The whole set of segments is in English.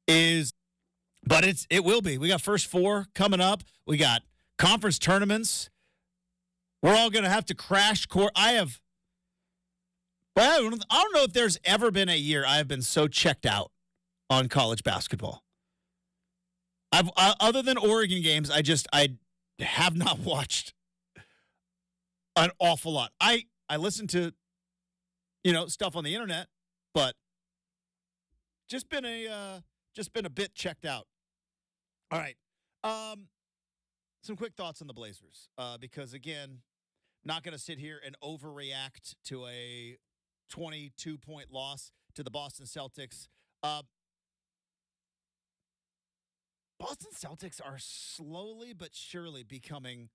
is, but it will be. We got first four coming up. We got conference tournaments. We're all going to have to crash course. But I don't know if there's ever been a year I have been so checked out on college basketball. Other than Oregon games, I have not watched an awful lot. I listen to stuff on the internet, but just been a bit checked out. All right. Some quick thoughts on the Blazers, because again, not going to sit here and overreact to a 22-point loss to the Boston Celtics. Boston Celtics are slowly but surely becoming.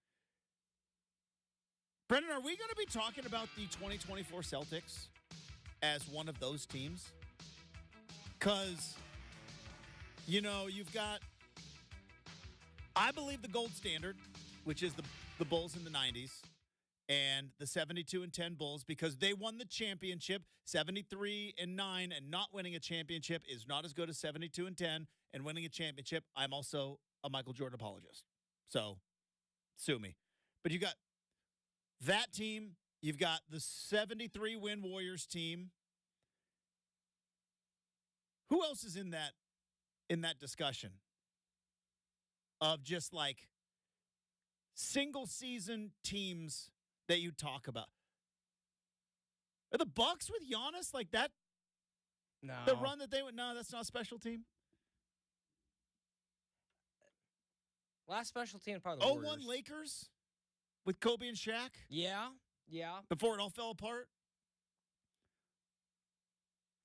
Brenden, are we going to be talking about the 2024 Celtics as one of those teams? Because, you've got, I believe, the gold standard, which is the Bulls in the 90s, and the 72-10 Bulls, because they won the championship. 73-9, and not winning a championship is not as good as 72-10, and winning a championship. I'm also a Michael Jordan apologist, so sue me. But you got that team. You've got the 73-win Warriors team. Who else is in that discussion of just like single season teams that you talk about? Are the Bucks with Giannis like that? No. The run that they went, no, that's not a special team. Last special team, probably the Warriors. 0-1 Lakers with Kobe and Shaq? Yeah. Before it all fell apart?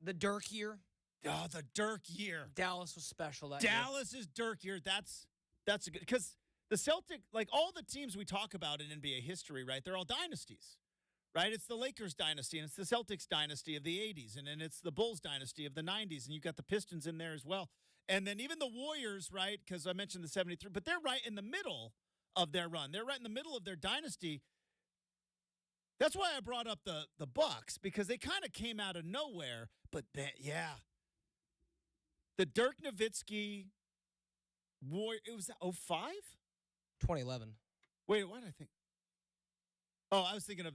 The Dirk year. Oh, the Dirk year. Dallas was special that year. Dallas's Dirk year. That's a good, because the Celtic, like all the teams we talk about in NBA history, right? They're all dynasties, right? It's the Lakers dynasty, and it's the Celtics dynasty of the 80s, and then it's the Bulls dynasty of the 90s, and you've got the Pistons in there as well. And then even the Warriors, right? Because I mentioned the 73, but they're right in the middle of their run. They're right in the middle of their dynasty. That's why I brought up the Bucks, because they kind of came out of nowhere. But the Dirk Nowitzki Warrior, it was 05? 2011. Wait, what did I think? Oh, I was thinking of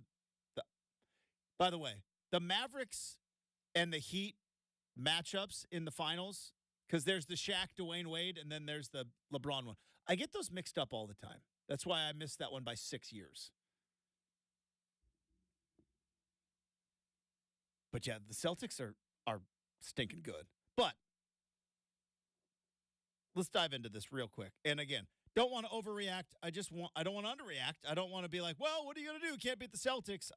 by the way, the Mavericks and the Heat matchups in the finals, because there's the Shaq, Dwayne Wade, and then there's the LeBron one. I get those mixed up all the time. That's why I missed that one by 6 years. But yeah, the Celtics are stinking good. But let's dive into this real quick. And again, don't want to overreact. I don't want to underreact. I don't want to be like, well, what are you going to do? Can't beat the Celtics.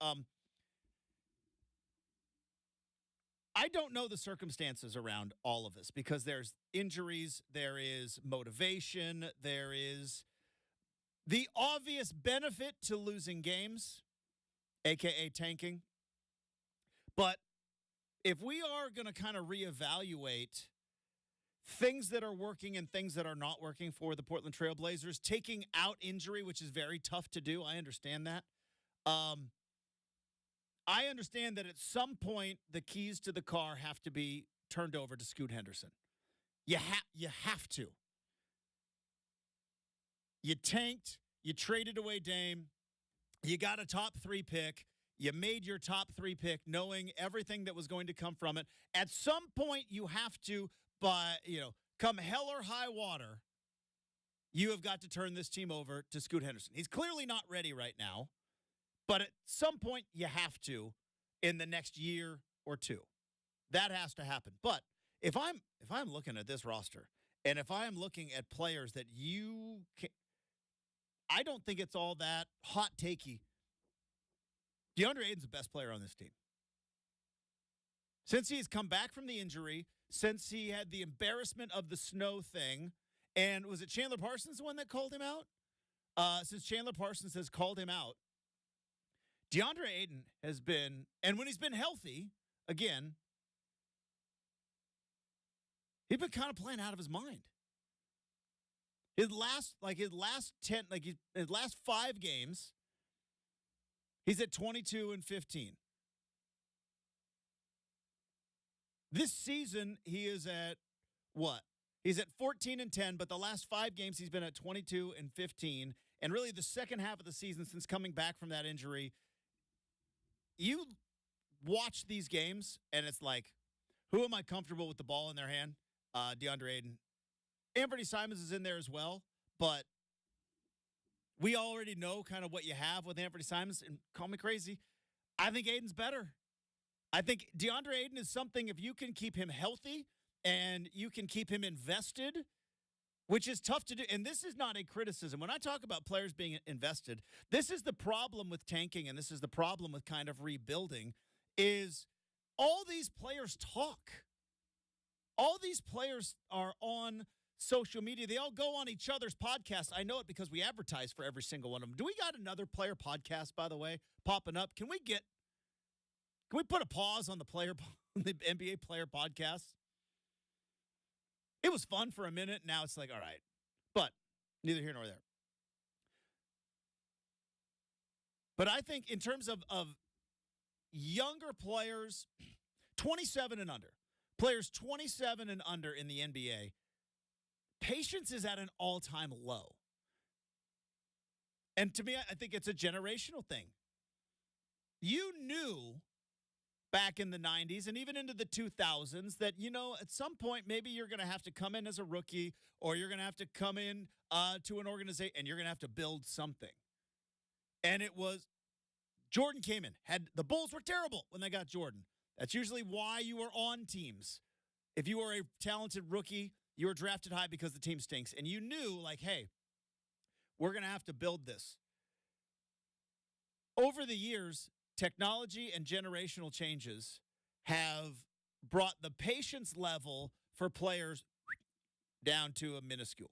I don't know the circumstances around all of this, because there's injuries, there is motivation, there is the obvious benefit to losing games, a.k.a. tanking. But if we are going to kind of reevaluate things that are working and things that are not working for the Portland Trail Blazers, taking out injury, which is very tough to do, I understand that. I understand that at some point the keys to the car have to be turned over to Scoot Henderson. You have to. You tanked. You traded away Dame. You got a top 3 pick. You made your top 3 pick knowing everything that was going to come from it. At some point you have to, come hell or high water, you have got to turn this team over to Scoot Henderson. He's clearly not ready right now. But at some point, you have to in the next year or two. That has to happen. But if I'm looking at this roster, and if I am looking at players that you can, I don't think it's all that hot takey. DeAndre Ayton's the best player on this team. Since he's come back from the injury, since he had the embarrassment of the snow thing, and was it Chandler Parsons the one that called him out? Since Chandler Parsons has called him out, DeAndre Ayton has been, and when he's been healthy, again, he's been kind of playing out of his mind. His last 5 games, he's at 22-15. This season, he is at what? He's at 14-10, but the last 5 games he's been at 22-15. And really the second half of the season since coming back from that injury, you watch these games and it's like, who am I comfortable with the ball in their hand? DeAndre Ayton. Anthony Simons is in there as well, but we already know kind of what you have with Anthony Simons, and call me crazy. I think Ayton's better. I think DeAndre Ayton is something, if you can keep him healthy and you can keep him invested, which is tough to do. And this is not a criticism. When I talk about players being invested, this is the problem with tanking, and this is the problem with kind of rebuilding, is all these players talk. All these players are on social media. They all go on each other's podcasts. I know it because we advertise for every single one of them. Do we got another player podcast, by the way, popping up? Can we put a pause on the NBA player podcast? It was fun for a minute. Now it's like, all right. But neither here nor there. But I think in terms of younger players, 27 and under, players 27 and under in the NBA, patience is at an all-time low. And to me, I think it's a generational thing. You knew back in the 90s and even into the 2000s that, at some point, maybe you're going to have to come in as a rookie, or you're going to have to come in to an organization and you're going to have to build something. And it was Jordan came in. The Bulls were terrible when they got Jordan. That's usually why you were on teams. If you were a talented rookie, you were drafted high because the team stinks. And you knew, like, hey, we're going to have to build this. Over the years, technology and generational changes have brought the patience level for players down to a minuscule.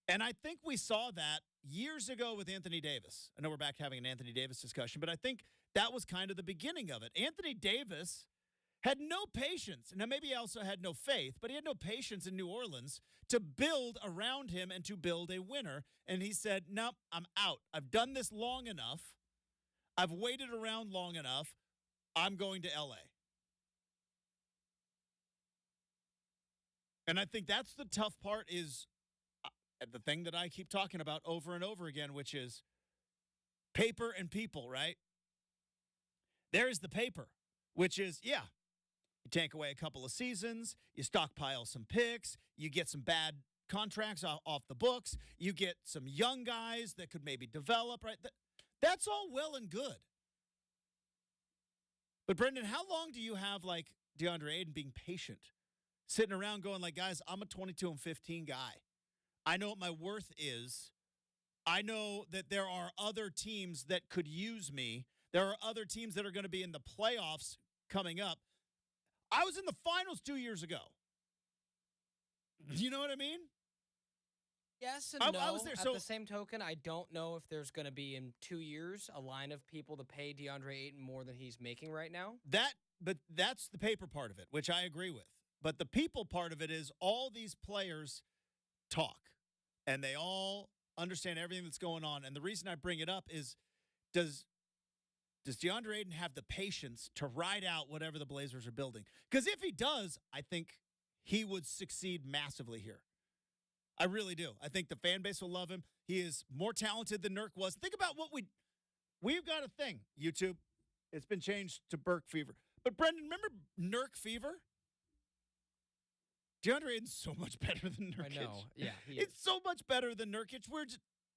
And I think we saw that years ago with Anthony Davis. I know we're back having an Anthony Davis discussion, but I think that was kind of the beginning of it. Anthony Davis had no patience. Now, maybe he also had no faith, but he had no patience in New Orleans to build around him and to build a winner. And he said, nope, I'm out. I've done this long enough. I've waited around long enough. I'm going to L.A. And I think that's the tough part, is the thing that I keep talking about over and over again, which is paper and people, right? There is the paper, which is, yeah, you tank away a couple of seasons, you stockpile some picks, you get some bad contracts off the books, you get some young guys that could maybe develop, right? That's all well and good. But, Brenden, how long do you have, like, DeAndre Ayton being patient, sitting around going, like, guys, I'm a 22-15 guy. I know what my worth is. I know that there are other teams that could use me. There are other teams that are going to be in the playoffs coming up. I was in the finals 2 years ago. You know what I mean? Yes and no. I was there. At the same token, I don't know if there's going to be in 2 years a line of people to pay DeAndre Ayton more than he's making right now. But that's the paper part of it, which I agree with. But the people part of it is all these players talk, and they all understand everything that's going on. And the reason I bring it up is, does DeAndre Ayton have the patience to ride out whatever the Blazers are building? Because if he does, I think he would succeed massively here. I really do. I think the fan base will love him. He is more talented than Nurk was. Think about what we've got a thing, YouTube. It's been changed to Burke Fever. But, Brenden, remember Nurk Fever? DeAndre Ayton's so much better than Nurkic. I know. Yeah, it's so much better than Nurkic.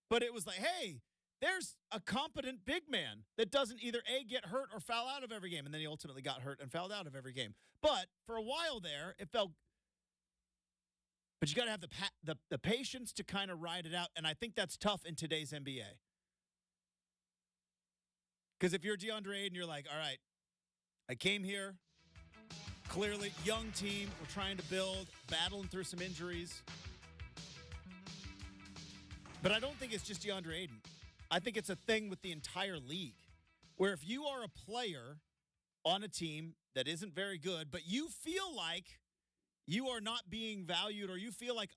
But it was like, hey, there's a competent big man that doesn't either A, get hurt or foul out of every game. And then he ultimately got hurt and fouled out of every game. But for a while there, it felt. But you got to have the patience to kind of ride it out. And I think that's tough in today's NBA. Because if you're DeAndre Ayton, you're like, all right, I came here. Clearly, young team. We're trying to build, battling through some injuries. But I don't think it's just DeAndre Ayton. I think it's a thing with the entire league, where if you are a player on a team that isn't very good, but you feel like you are not being valued, or you feel like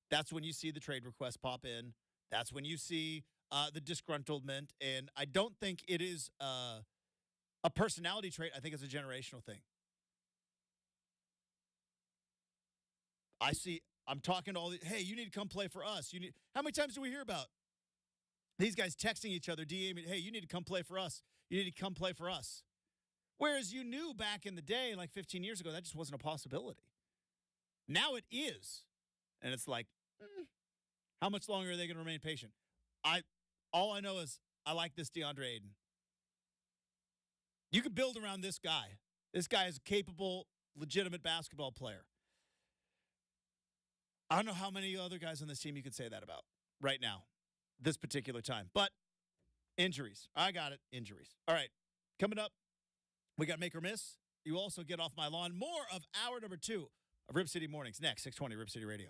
that's when you see the trade request pop in. That's when you see the disgruntlement. And I don't think it is a personality trait. I think it's a generational thing. I'm talking to all the, hey, you need to come play for us. How many times do we hear about these guys texting each other, DMing, hey, you need to come play for us. You need to come play for us. Whereas you knew back in the day, like 15 years ago, that just wasn't a possibility. Now it is. And it's like, how much longer are they going to remain patient? All I know is I like this DeAndre Ayton. You can build around this guy. This guy is a capable, legitimate basketball player. I don't know how many other guys on this team you could say that about right now, this particular time. But injuries. I got it. Injuries. All right. Coming up, we got Make or Miss. You also get off my lawn. More of hour number 2 of Rip City Mornings. Next, 620 Rip City Radio.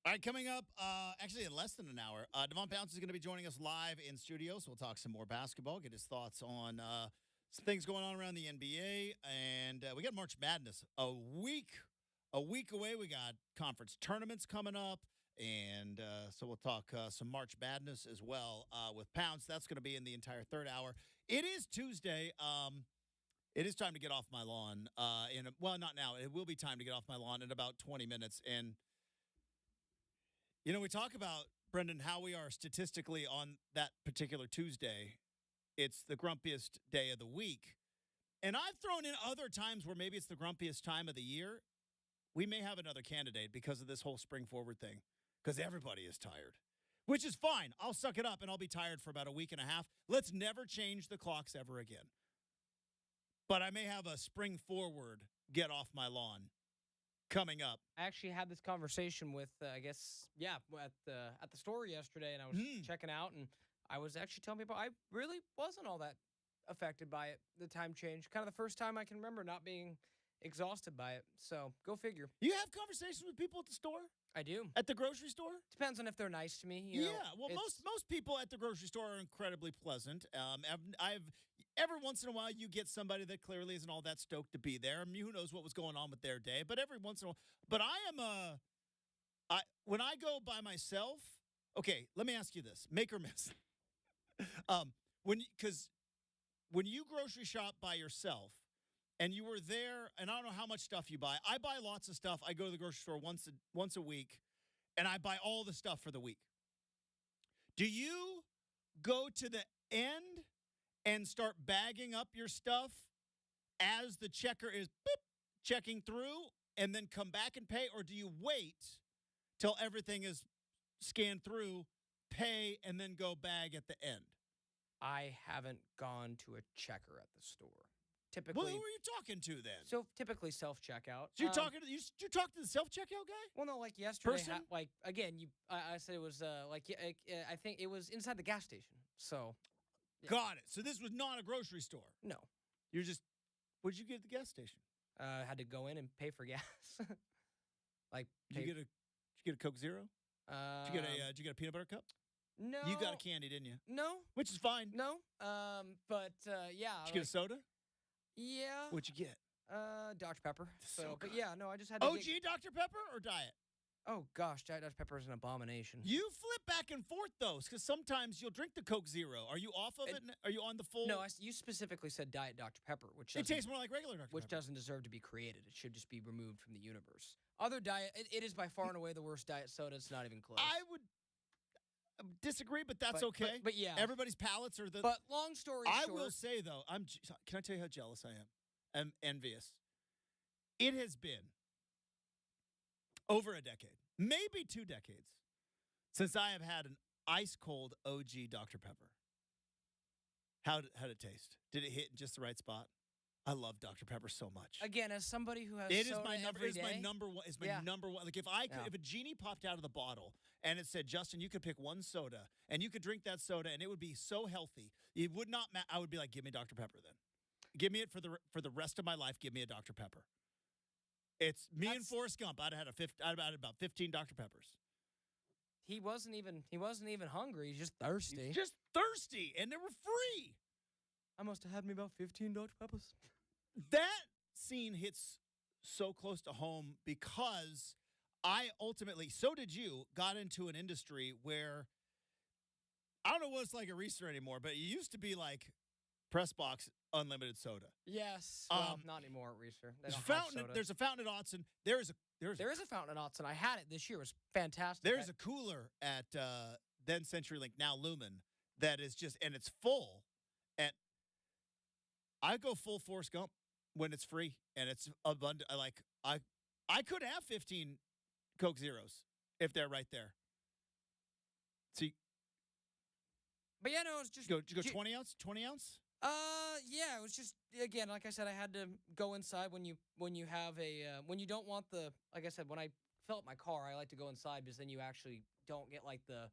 All right, coming up, actually in less than an hour, Devon Pouncey is going to be joining us live in studio, so we'll talk some more basketball, get his thoughts on some things going on around the NBA, and we got March Madness a week away. We got conference tournaments coming up, and so we'll talk some March Madness as well with Pounce. That's going to be in the entire third hour. It is Tuesday. It is time to get off my lawn. Well, not now. It will be time to get off my lawn in about 20 minutes, and we talk about, Brenden, how we are statistically on that particular Tuesday. It's the grumpiest day of the week. And I've thrown in other times where maybe it's the grumpiest time of the year. We may have another candidate because of this whole spring forward thing, because everybody is tired, which is fine. I'll suck it up and I'll be tired for about a week and a half. Let's never change the clocks ever again. But I may have a spring forward get off my lawn coming up. I actually had this conversation with, at the store yesterday, and I was checking out, and I was actually telling people I really wasn't all that affected by it, the time change. Kind of the first time I can remember not being exhausted by it. So go figure. You have conversations with people at the store? I do. At the grocery store? Depends on if they're nice to me. Most people at the grocery store are incredibly pleasant. I've every once in a while you get somebody that clearly isn't all that stoked to be there. I mean, who knows what was going on with their day? But every once in a while. But when I go by myself. Okay, let me ask you this: make or miss. Because when you grocery shop by yourself. And you were there, and I don't know how much stuff you buy. I buy lots of stuff. I go to the grocery store once a week, and I buy all the stuff for the week. Do you go to the end and start bagging up your stuff as the checker is checking through and then come back and pay? Or do you wait till everything is scanned through, pay, and then go bag at the end? I haven't gone to a checker at the store. Typically, well, who are you talking to then? So typically self-checkout. So you're talking to you talk to the self-checkout guy? Well, no, like yesterday. I said it was I think it was inside the gas station. So, yeah. Got it. So this was not a grocery store. No, what'd you get at the gas station? Had to go in and pay for gas. Did you get a Coke Zero? Did you get a peanut butter cup? No. You got a candy, didn't you? No. Which is fine. No. But yeah. Did you get a soda? Yeah. What'd you get? Dr. Pepper. So but yeah, no, I just had to OG Dr. Pepper or Diet? Oh gosh, Diet Dr. Pepper is an abomination. You flip back and forth those, because sometimes you'll drink the Coke Zero. Are you off of it? Are you on the full? No, you specifically said Diet Dr. Pepper, which it tastes more like regular Dr. Pepper. Which doesn't deserve to be created. It should just be removed from the universe. Other diet, it is by far and away the worst diet soda. It's not even close. I would disagree, but that's okay. But yeah, everybody's palates are the. But long story short, I will say though, can I tell you how jealous I am? I'm envious. It has been over a decade, maybe 2 decades, since I have had an ice cold OG Dr. Pepper. How'd it taste? Did it hit in just the right spot? I love Dr. Pepper so much. Again, as somebody who has my number one. It's my number one. Like if a genie popped out of the bottle and it said, Justin, you could pick one soda and you could drink that soda and it would be so healthy, it would not. I would be like, give me Dr. Pepper then. Give me it for the rest of my life. Give me a Dr. Pepper. It's me and Forrest Gump. I'd had about 15 Dr. Peppers. He wasn't even hungry. He's just thirsty. He's just thirsty, and they were free. I must have had me about 15 Dr. Peppers. That scene hits so close to home because I ultimately, so did you, got into an industry where I don't know what it's like at Reese's anymore, but it used to be like press box unlimited soda. Yes. Well, not anymore at Reese's. There's a fountain at Autzen. There is a fountain at Autzen. I had it this year. It was fantastic. There's a cooler at then CenturyLink, now Lumen, that is just, and it's full. And I go full Forrest Gump when it's free and it's abundant. I could have 15 Coke Zeros if they're right there. See. But yeah, no, it's just. Did you go 20 ounce? 20 ounce? Yeah, it was just, again, like I said, I had to go inside when you have when you don't want like I said, when I fill up my car, I like to go inside because then you actually don't get like the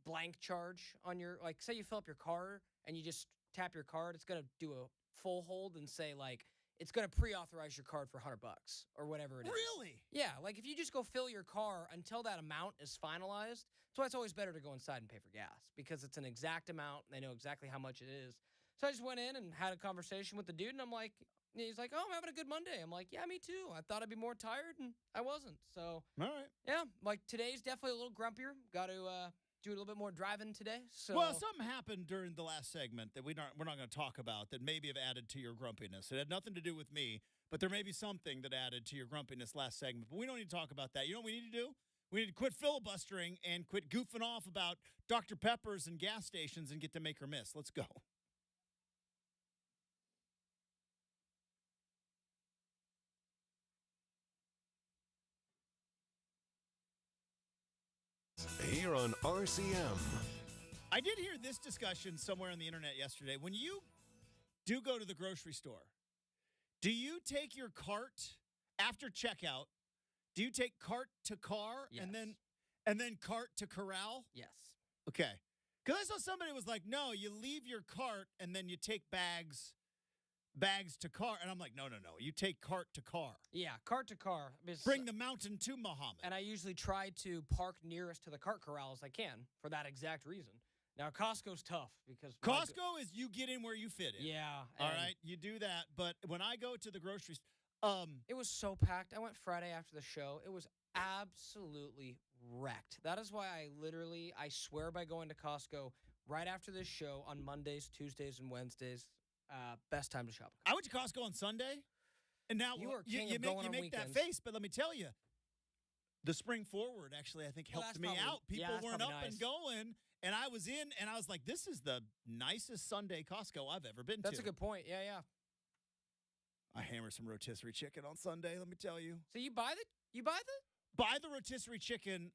blank charge on your, say you fill up your car and you just tap your card, it's going to do a full hold and say like, it's going to pre-authorize your card for $100 or whatever it is. Really? Yeah, like if you just go fill your car until that amount is finalized, that's why it's always better to go inside and pay for gas because it's an exact amount. And they know exactly how much it is. So I just went in and had a conversation with the dude, and I'm like, he's like, oh, I'm having a good Monday. I'm like, yeah, me too. I thought I'd be more tired, and I wasn't. So, all right. Yeah, like today's definitely a little grumpier. Got to do a little bit more driving today. So, well, something happened during the last segment that we're not going to talk about that maybe have added to your grumpiness. It had nothing to do with me, but there may be something that added to your grumpiness last segment. But we don't need to talk about that. You know what we need to do? We need to quit filibustering and quit goofing off about Dr. Peppers and gas stations and get to make or miss. Let's go. Here on RCM. I did hear this discussion somewhere on the internet yesterday. When you do go to the grocery store, do you take your cart after checkout? Do you take cart to car yes. and then cart to corral? Yes. Okay. Because I saw somebody was like, no, you leave your cart and then you take bags to car. And I'm like, no. You take cart to car. Yeah, cart to car. Bring the mountain to Muhammad. And I usually try to park nearest to the cart corral as I can for that exact reason. Now, Costco's tough because Costco is you get in where you fit in. Yeah. All right, you do that. But when I go to the grocery it was so packed. I went Friday after the show. It was absolutely wrecked. That is why I swear by going to Costco right after this show on Mondays, Tuesdays, and Wednesdays. Best time to shop. I went to Costco on Sunday, and now you make that face. But let me tell you, the spring forward actually I think helped me out. People weren't up and going, and I was in, and I was like, "This is the nicest Sunday Costco I've ever been to." That's a good point. Yeah. I hammer some rotisserie chicken on Sunday. Let me tell you. So you buy the rotisserie chicken,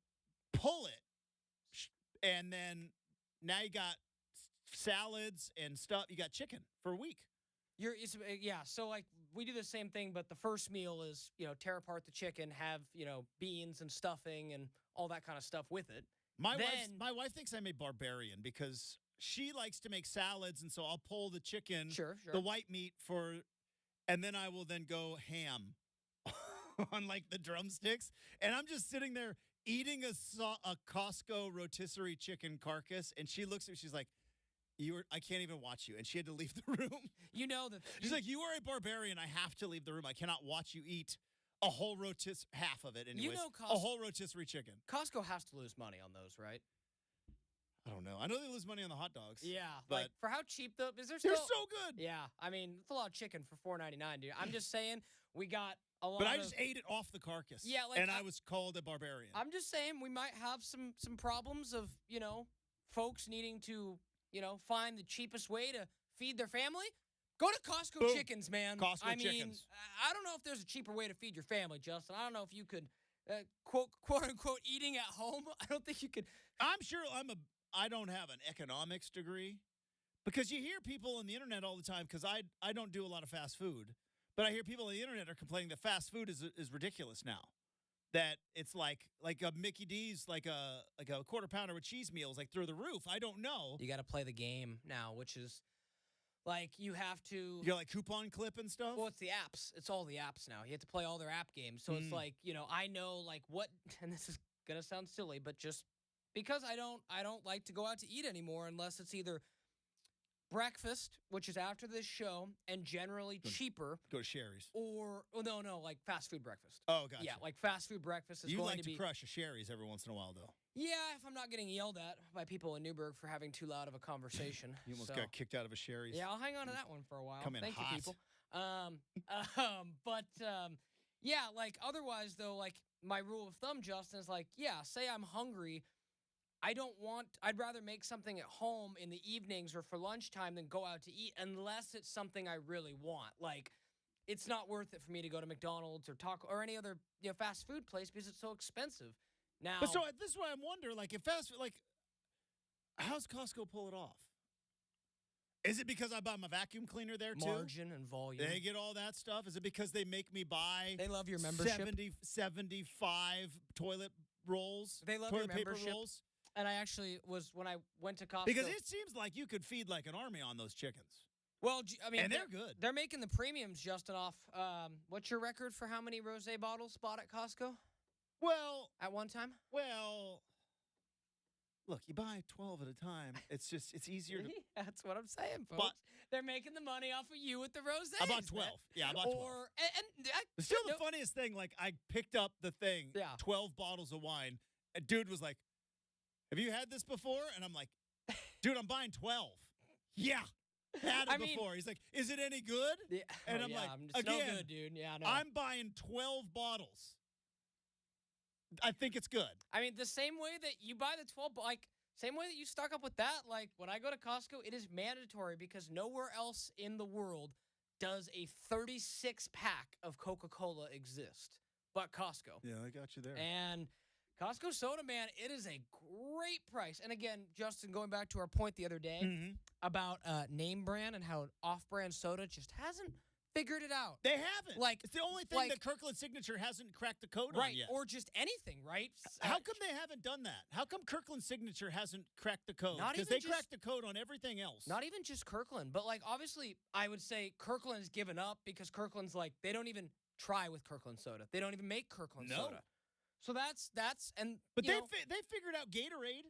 pull it, and then now you got salads and stuff. You got chicken for a week. So like we do the same thing, but the first meal is, tear apart the chicken, have, beans and stuffing and all that kind of stuff with it. My wife thinks I'm a barbarian because she likes to make salads, and so I'll pull the chicken, sure. the white meat and then I will then go ham on like the drumsticks, and I'm just sitting there eating a Costco rotisserie chicken carcass, and she looks at me, she's like, I can't even watch you. And she had to leave the room. You know that. She's like, you are a barbarian. I have to leave the room. I cannot watch you eat a whole half of it anyways. A whole rotisserie chicken. Costco has to lose money on those, right? I don't know. I know they lose money on the hot dogs. Yeah. But like for how cheap they're so good. Yeah. I mean, it's a lot of chicken for $4.99, dude. I'm just saying we got a lot But I just ate it off the carcass. Yeah. And I was called a barbarian. I'm just saying we might have some problems of, folks needing to, find the cheapest way to feed their family. Go to Costco Chickens, man. Costco Chickens. I don't know if there's a cheaper way to feed your family, Justin. I don't know if you could, quote unquote, eating at home. I don't think you could. I'm sure I don't have an economics degree, because you hear people on the internet all the time, because I don't do a lot of fast food, but I hear people on the internet are complaining that fast food is ridiculous now. That it's like a Mickey D's, like a quarter pounder with cheese meals, like through the roof. I don't know. You got to play the game now, which is like you have to. You got like coupon clip and stuff. Well, it's the apps. It's all the apps now. You have to play all their app games. So it's like, I know like what, and this is gonna sound silly, but just because I don't like to go out to eat anymore unless it's either breakfast, which is after this show, and generally cheaper. Go to Sherry's. Or, no, like fast food breakfast. Oh, gotcha. Yeah, like fast food breakfast is you going like to be... crush a Sherry's every once in a while, though. Yeah, if I'm not getting yelled at by people in Newburgh for having too loud of a conversation. You almost got kicked out of a Sherry's. Yeah, I'll hang on to that one for a while. Come in Thank hot. you, people. Yeah, like otherwise, though, like my rule of thumb, Justin, is like, yeah, say I'm hungry... I'd rather make something at home in the evenings or for lunchtime than go out to eat unless it's something I really want. Like, it's not worth it for me to go to McDonald's or Taco or any other fast food place because it's so expensive. Now, but so this is why I'm wondering, like, if fast food, like, how's Costco pull it off? Is it because I buy my vacuum cleaner there too? Margin and volume. They get all that stuff? Is it because they make me buy? They love your membership. 75 toilet rolls. They love toilet your paper membership. rolls. And I actually was, when I went to Costco. Because it seems like you could feed like an army on those chickens. Well, I mean, And they're good. They're making the premiums, Justin, off. What's your record for how many rosé bottles bought at Costco Well, at one time? look, you buy 12 at a time. It's easier to. That's what I'm saying, folks. But they're making the money off of you with the rosé. I bought 12. Yeah, I bought 12. It's still the funniest thing. Like, I picked up the thing, 12 bottles of wine. And dude was like, "Have you had this before?" And I'm like, "Dude, I'm buying 12." Yeah. Had it before. He's like, "Is it any good?" Yeah. And I'm like, it's "Again, no good, dude." Yeah, no. I'm buying 12 bottles. I think it's good. I mean, the same way that you buy the 12, same way that you stock up with that, like, when I go to Costco, it is mandatory because nowhere else in the world does a 36-pack of Coca-Cola exist but Costco. Yeah, I got you there. And Costco soda, man, it is a great price. And again, Justin, going back to our point the other day about name brand and how off-brand soda just hasn't figured it out. They haven't. Like, it's the only thing that Kirkland Signature hasn't cracked the code on yet. Or just anything, right? How come they haven't done that? How come Kirkland Signature hasn't cracked the code? Not Because even they cracked the code on everything else. Not even just Kirkland, but, like, obviously, I would say Kirkland's given up because Kirkland's, like, they don't even try with Kirkland soda. They don't even make Kirkland soda. So that's But they figured out Gatorade.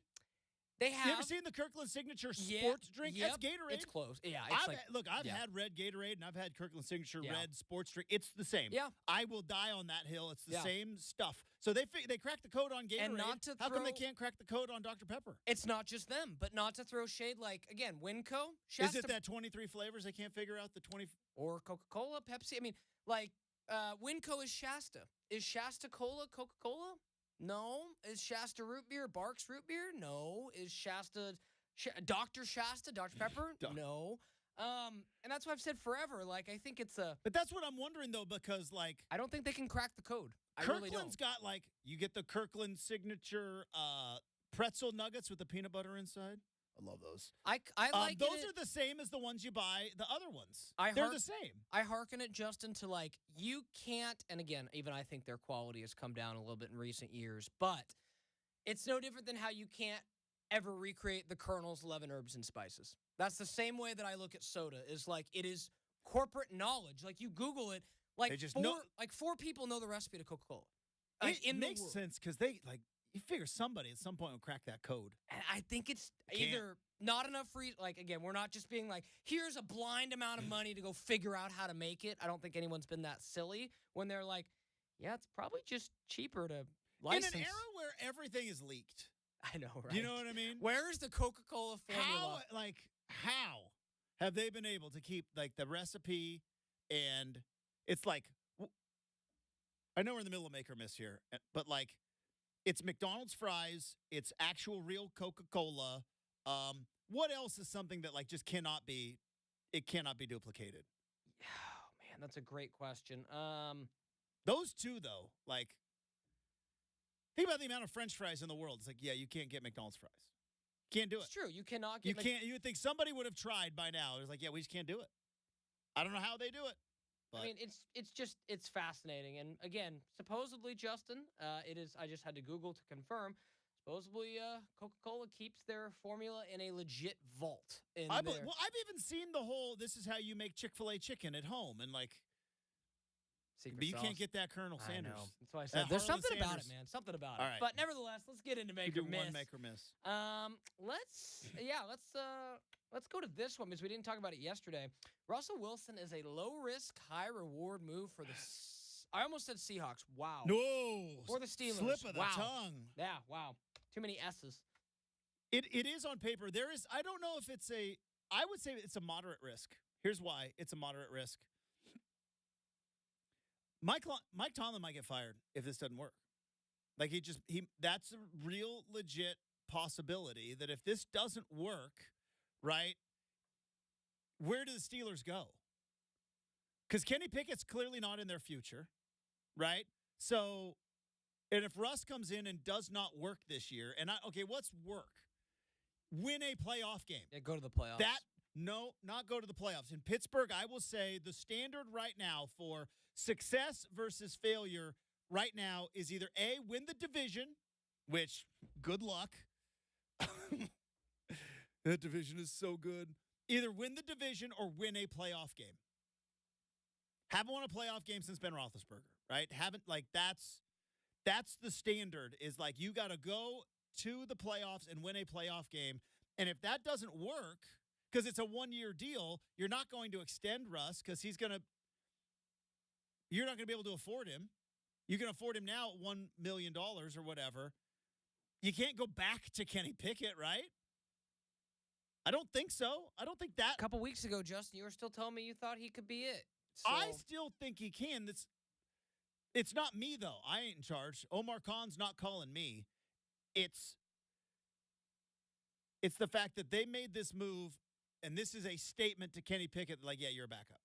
They have. You ever seen the Kirkland Signature sports drink? Yep, That's Gatorade. It's close. Yeah, I've had red Gatorade and I've had Kirkland Signature red sports drink. It's the same. Yeah. I will die on that hill. It's the same stuff. So they cracked the code on Gatorade. And How come they can't crack the code on Dr. Pepper? It's not just them, but not to throw shade. Like, again, Winco, Is it that 23 flavors they can't figure out? The 20 or Coca-Cola, Pepsi. I mean, like, Winco is Shasta. Is Shasta Cola Coca-Cola? No. Is Shasta root beer Barks root beer? No. Is Shasta Dr. Shasta Dr. Pepper? No. And that's what I've said forever. Like, I think it's a. But that's what I'm wondering though, because like I don't think they can crack the code. Kirkland's got like you get the Kirkland Signature pretzel nuggets with the peanut butter inside. I love those. I like those are the same as the ones you buy. The other ones, they're the same. I hearken it, Justin, to like you can't. And again, even I think their quality has come down a little bit in recent years, but it's no different than how you can't ever recreate the Colonel's 11 herbs and spices. That's the same way that I look at soda. Is like it is corporate knowledge. Like you Google it, like four people know the recipe to Coca-Cola. Like, it makes sense because they like. You figure somebody at some point will crack that code. And I think it's either not enough like, again, we're not just being like, here's a blind amount of money to go figure out how to make it. I don't think anyone's been that silly when they're like, yeah, it's probably just cheaper to license. In an era where everything is leaked. I know, right? You know what I mean? Where is the Coca-Cola formula? How have they been able to keep, like, the recipe and it's like, I know we're in the middle of make or miss here, but, like, it's McDonald's fries. It's actual real Coca-Cola. What else is something that like just cannot be duplicated? Oh, man, that's a great question. Those two though, like think about the amount of French fries in the world. It's like, yeah, you can't get McDonald's fries. Can't do it. It's true. You cannot get. You would think somebody would have tried by now. It's like, yeah, we just can't do it. I don't know how they do it. But. I mean, it's fascinating. And again, supposedly, Justin, it is. I just had to Google to confirm. Supposedly, Coca-Cola keeps their formula in a legit vault. I've even seen the whole. This is how you make Chick-fil-A chicken at home, and like, secret but you sauce. can't get that Colonel Sanders. I know. That's why I said there's something about it, man. Something about it. All right. But nevertheless, let's get into make or miss. One make or miss. Let's go to this one because we didn't talk about it yesterday. Russell Wilson is a low-risk, high-reward move for the I almost said Seahawks. Wow. No. Or the Steelers. Slip of the tongue. Yeah, wow. Too many S's. It is on paper. There is, I don't know if it's I would say it's a moderate risk. Here's why it's a moderate risk. Mike Tomlin might get fired if this doesn't work. Like that's a real legit possibility that if this doesn't work, right, where do the Steelers go? Because Kenny Pickett's clearly not in their future, right? So, and if Russ comes in and does not work this year, what's work? Win a playoff game. Yeah, go to the playoffs. Not go to the playoffs. In Pittsburgh, I will say the standard right now for success versus failure right now is either A, win the division, which, good luck. That division is so good. Either win the division or win a playoff game. Haven't won a playoff game since Ben Roethlisberger, right? Haven't, like, that's the standard, is like you got to go to the playoffs and win a playoff game. And if that doesn't work, because it's a one-year deal, you're not going to extend Russ because you're not going to be able to afford him. You can afford him now at $1 million or whatever. You can't go back to Kenny Pickett, right? I don't think so. I don't think that. A couple weeks ago, Justin, you were still telling me you thought he could be it. So. I still think he can. It's not me, though. I ain't in charge. Omar Khan's not calling me. It's the fact that they made this move, and this is a statement to Kenny Pickett, like, yeah, you're a backup.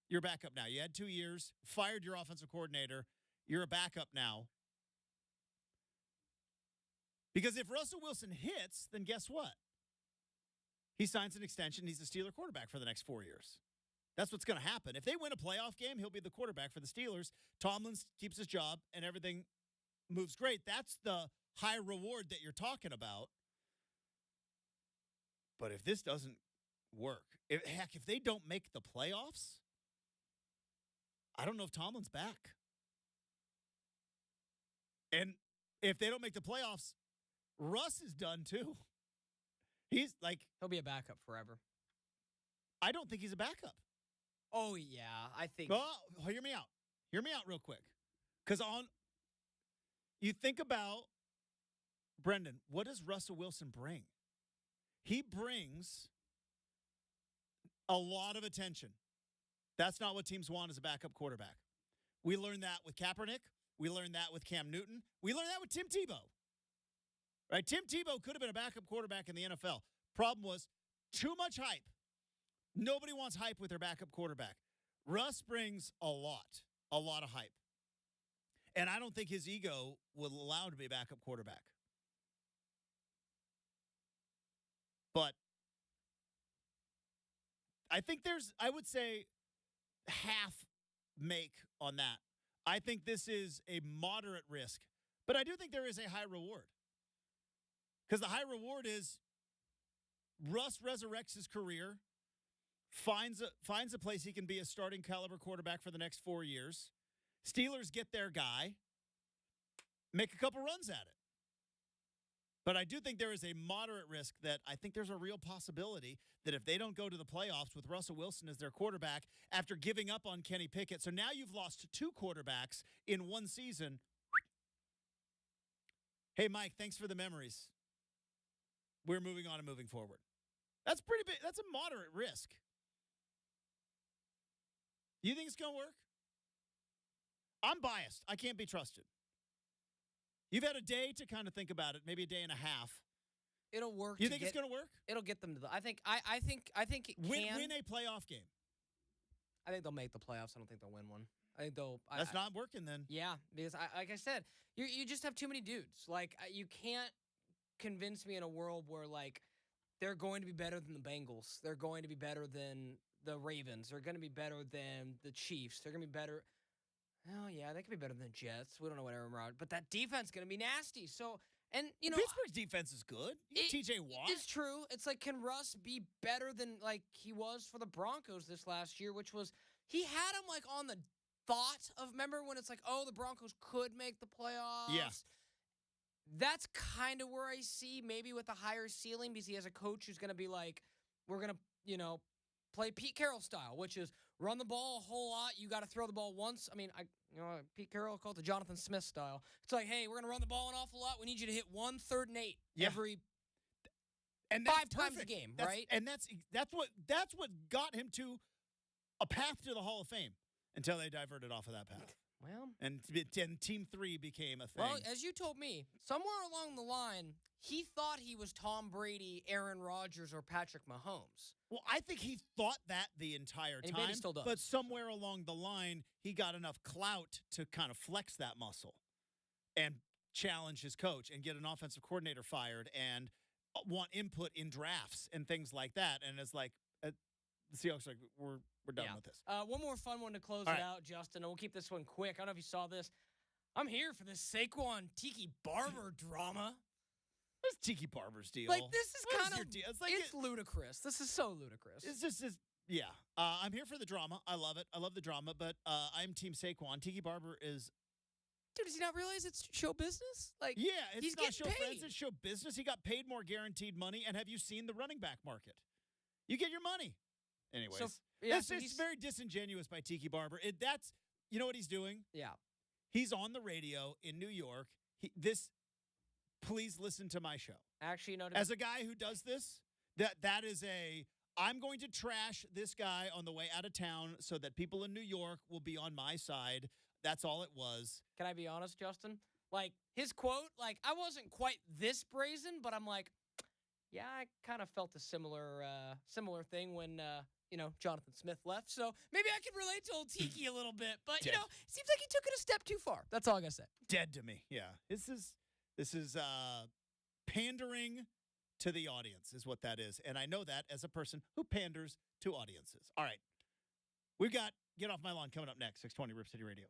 You're a backup now. You had 2 years, fired your offensive coordinator. You're a backup now. Because if Russell Wilson hits, then guess what? He signs an extension. He's the Steeler quarterback for the next 4 years. That's what's going to happen. If they win a playoff game, he'll be the quarterback for the Steelers. Tomlin keeps his job, and everything moves great. That's the high reward that you're talking about. But if this doesn't work, if they don't make the playoffs, I don't know if Tomlin's back. And if they don't make the playoffs, Russ is done too. He's like... He'll be a backup forever. I don't think he's a backup. Oh, yeah. I think... Well, hear me out. Hear me out real quick. Because you think about, Brenden, what does Russell Wilson bring? He brings a lot of attention. That's not what teams want as a backup quarterback. We learned that with Kaepernick. We learned that with Cam Newton. We learned that with Tim Tebow. Right? Tim Tebow could have been a backup quarterback in the NFL. Problem was too much hype. Nobody wants hype with their backup quarterback. Russ brings a lot of hype. And I don't think his ego will allow him to be a backup quarterback. But I think I would say, half make on that. I think this is a moderate risk, but I do think there is a high reward. Because the high reward is Russ resurrects his career, finds a place he can be a starting caliber quarterback for the next 4 years. Steelers get their guy, make a couple runs at it. But I do think there is a moderate risk that I think there's a real possibility that if they don't go to the playoffs with Russell Wilson as their quarterback after giving up on Kenny Pickett, so now you've lost 2 quarterbacks in one season. Hey, Mike, thanks for the memories. We're moving on and moving forward. That's pretty big. That's a moderate risk. You think it's going to work? I'm biased. I can't be trusted. You've had a day to kind of think about it, maybe a day and a half. It'll work. You think it's going to work? It'll get them to the. I think it can win a playoff game. I think they'll make the playoffs. I don't think they'll win one. I think they'll. That's not working then. Yeah, because like I said, you just have too many dudes. Like you can't convince me in a world where like they're going to be better than the Bengals. They're going to be better than the Ravens. They're going to be better than the Chiefs. They're going to be better. Oh, yeah, they could be better than the Jets. We don't know what Aaron Rodgers, but that defense is going to be nasty. So, and, you know. Pittsburgh's defense is good. TJ Watt. It's true. It's like, can Russ be better than, like, he was for the Broncos this last year, which was, he had him, like, on the thought of, remember when it's like, oh, the Broncos could make the playoffs? Yeah. That's kind of where I see maybe with a higher ceiling because he has a coach who's going to be like, we're going to, you know, play Pete Carroll style, which is run the ball a whole lot. You got to throw the ball once. I mean, Pete Carroll called it the Jonathan Smith style. It's like, hey, we're going to run the ball an awful lot. We need you to hit 1 3rd and 8 every and 5 times a game, right? And that's what got him to a path to the Hall of Fame until they diverted off of that path. Well, and Team 3 became a thing. Well, as you told me, somewhere along the line, he thought he was Tom Brady, Aaron Rodgers, or Patrick Mahomes. Well, I think he thought that the entire time. And he maybe still does. But somewhere along the line, he got enough clout to kind of flex that muscle and challenge his coach and get an offensive coordinator fired and want input in drafts and things like that. And it's like, the Seahawks are like, we're done with this. One more fun one to close it out, Justin, and we'll keep this one quick. I don't know if you saw this. I'm here for this Saquon Tiki Barber drama. What's Tiki Barber's deal? Like, this is What kind your of, deal? it's ludicrous. This is so ludicrous. It's just, yeah. I'm here for the drama. I love it. I love the drama, but I'm Team Saquon. Tiki Barber is. Dude, does he not realize it's show business? Like, Yeah, it's he's not show getting friends, paid. it's show business. He got paid more guaranteed money. And have you seen the running back market? You get your money. Anyways, it's he's very disingenuous by Tiki Barber. You know what he's doing? Yeah. He's on the radio in New York. Please listen to my show. Actually, you know, As a guy who does this, that is I'm going to trash this guy on the way out of town so that people in New York will be on my side. That's all it was. can I be honest, Justin? Like, his quote, like, I wasn't quite this brazen, but I'm like, yeah, I kind of felt a similar thing when, Jonathan Smith left. So maybe I can relate to old Tiki a little bit. But, Dead. it seems like he took it a step too far. That's all I got to say. Dead to me. Yeah. This is pandering to the audience is what that is. And I know that as a person who panders to audiences. All right. We've got Get Off My Lawn coming up next, 620 Rip City Radio.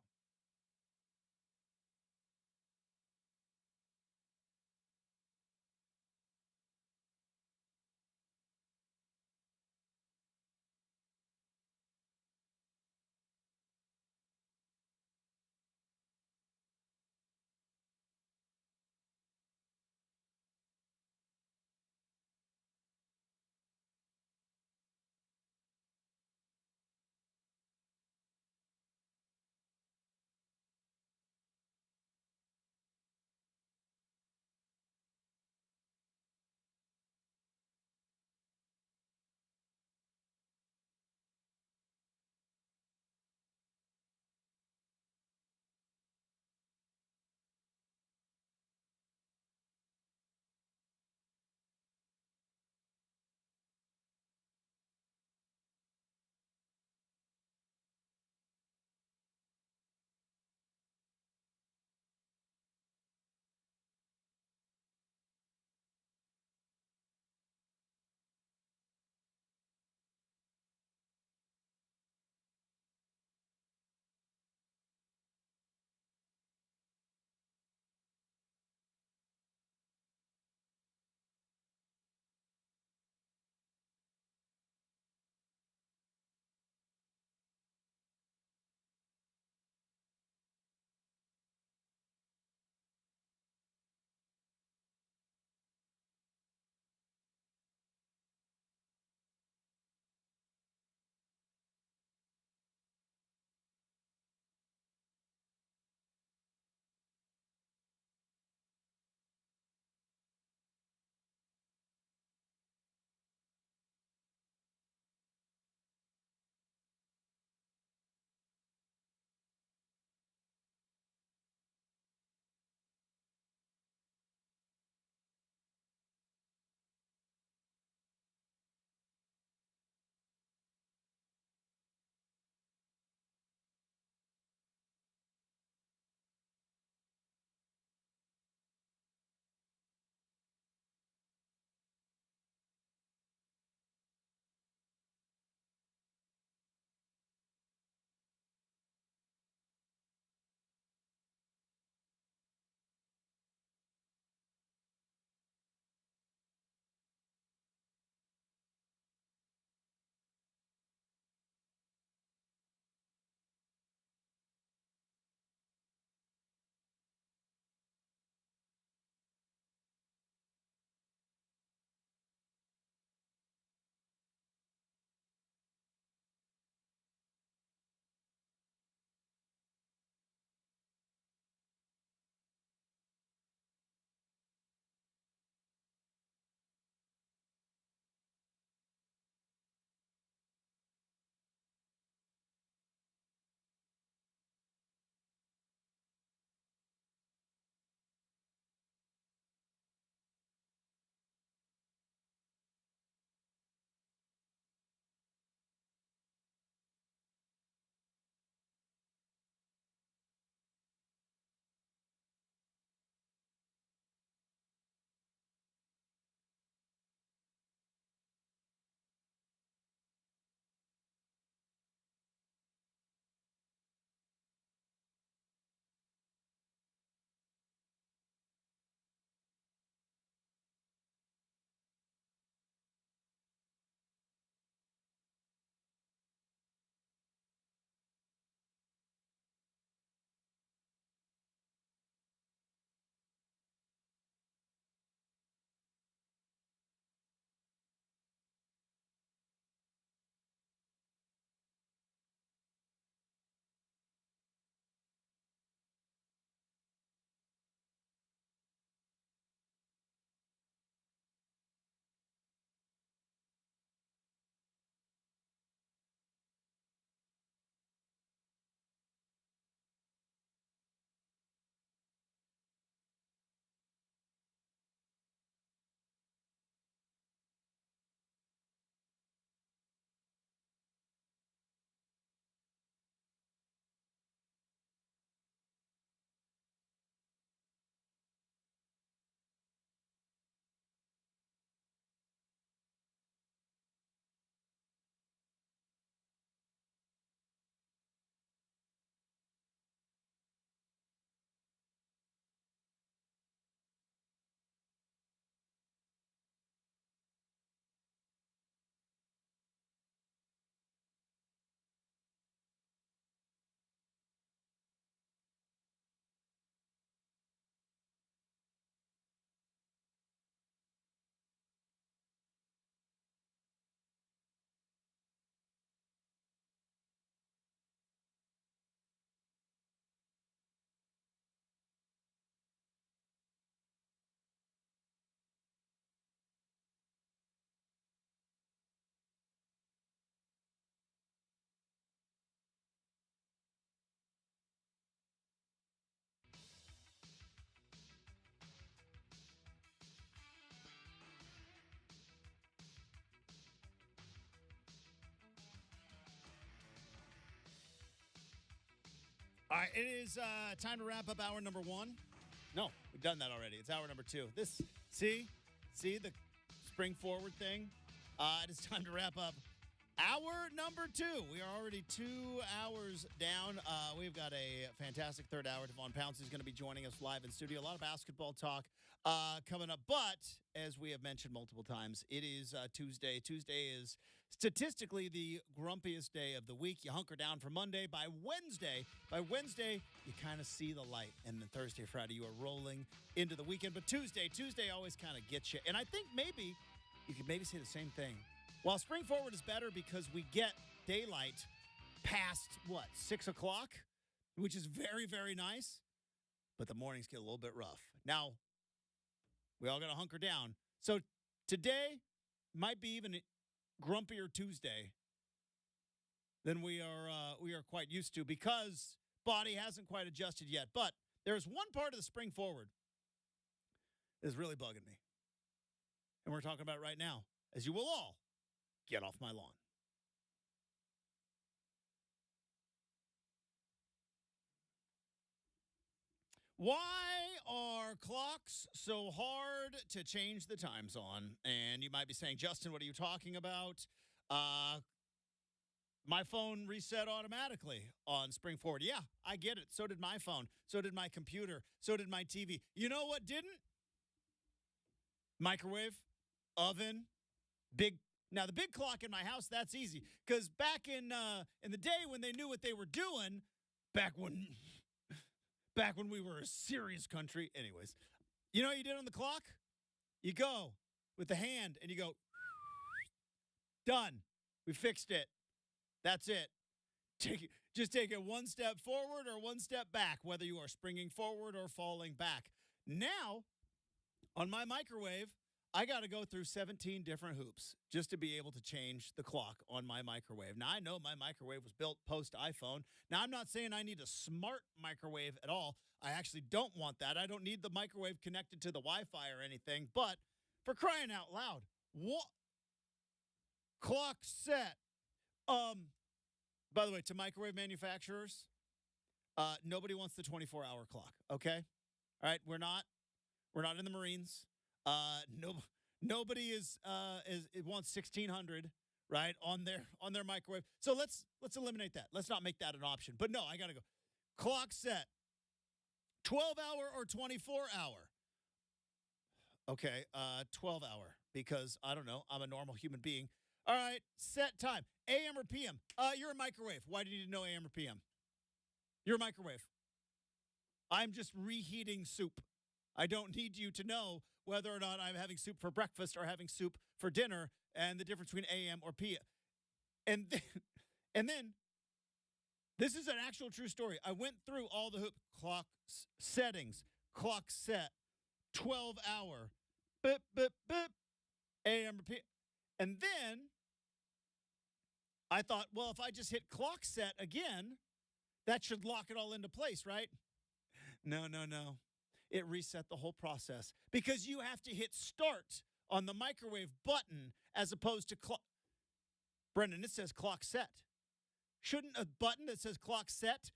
right, it is time to wrap up hour number 1. No, we've done that already. It's hour number 2. See the spring forward thing? It is time to wrap up hour number 2. We are already 2 hours down. We've got a fantastic third hour. Devon Pouncey is going to be joining us live in studio. A lot of basketball talk coming up. But as we have mentioned multiple times, it is Tuesday. Tuesday is statistically the grumpiest day of the week. You hunker down for Monday. By Wednesday, you kind of see the light. And then Thursday, Friday, you are rolling into the weekend. But Tuesday always kind of gets you. And I think maybe you could maybe say the same thing. While spring forward is better because we get daylight past, 6 o'clock, which is very, very nice. But the mornings get a little bit rough. Now, we all got to hunker down. So today might be even a grumpier Tuesday than we are quite used to because body hasn't quite adjusted yet. But there's one part of the spring forward that's really bugging me. And we're talking about it right now, as you will all get off my lawn. Why are clocks so hard to change the times on? And you might be saying, Justin, what are you talking about? My phone reset automatically on spring forward. Yeah, I get it. So did my phone. So did my computer. So did my TV. You know what didn't? Microwave, oven, big. Now, the big clock in my house, that's easy. Because back in the day when they knew what they were doing, back when we were a serious country. Anyways, you know what you did on the clock? You go with the hand and you go, done. We fixed it. That's it. Just take it one step forward or one step back, whether you are springing forward or falling back. Now, on my microwave, I got to go through 17 different hoops just to be able to change the clock on my microwave. Now, I know my microwave was built post-iPhone. Now, I'm not saying I need a smart microwave at all. I actually don't want that. I don't need the microwave connected to the Wi-Fi or anything. But for crying out loud, what? Clock set. By the way, to microwave manufacturers, nobody wants the 24-hour clock, okay? All right, we're not in the Marines. Nobody is it wants 1600, right, on their microwave. So let's eliminate that. Let's not make that an option. But no, I got to go. Clock set. 12-hour or 24-hour? Okay, 12-hour because I don't know, I'm a normal human being. All right, set time. AM or PM? You're a microwave. Why do you need to know AM or PM? You're a microwave. I'm just reheating soup. I don't need you to know whether or not I'm having soup for breakfast or having soup for dinner and the difference between AM or PM. And then this is an actual true story. I went through all the clock settings, clock set, 12-hour, beep, beep, beep, AM or PM. And then I thought, well, if I just hit clock set again, that should lock it all into place, right? No. It reset the whole process because you have to hit start on the microwave button as opposed to clock. Brenden, it says clock set. Shouldn't a button that says clock set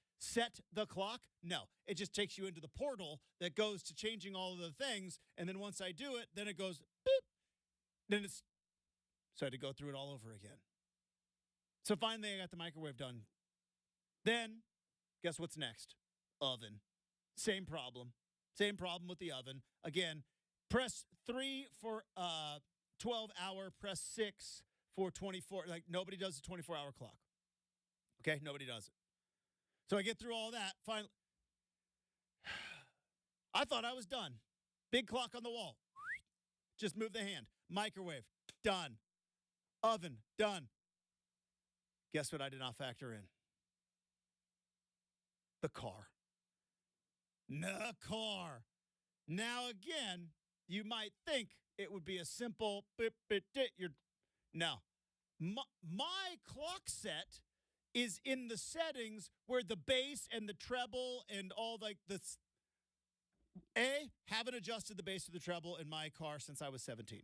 the clock? No, it just takes you into the portal that goes to changing all of the things. And then once I do it, then it goes beep. So I had to go through it all over again. So finally I got the microwave done. Then guess what's next? Oven. Same problem. Same problem with the oven. Again, press 3 for 12-hour, press 6 for 24. Like, nobody does the 24-hour clock. Okay? Nobody does it. So I get through all that. Finally, I thought I was done. Big clock on the wall. Just move the hand. Microwave. Done. Oven. Done. Guess what I did not factor in? The car. The car. Now, again, you might think it would be a simple no. My clock set is in the settings where the bass and the treble and all like this. Haven't adjusted the bass to the treble in my car since I was 17.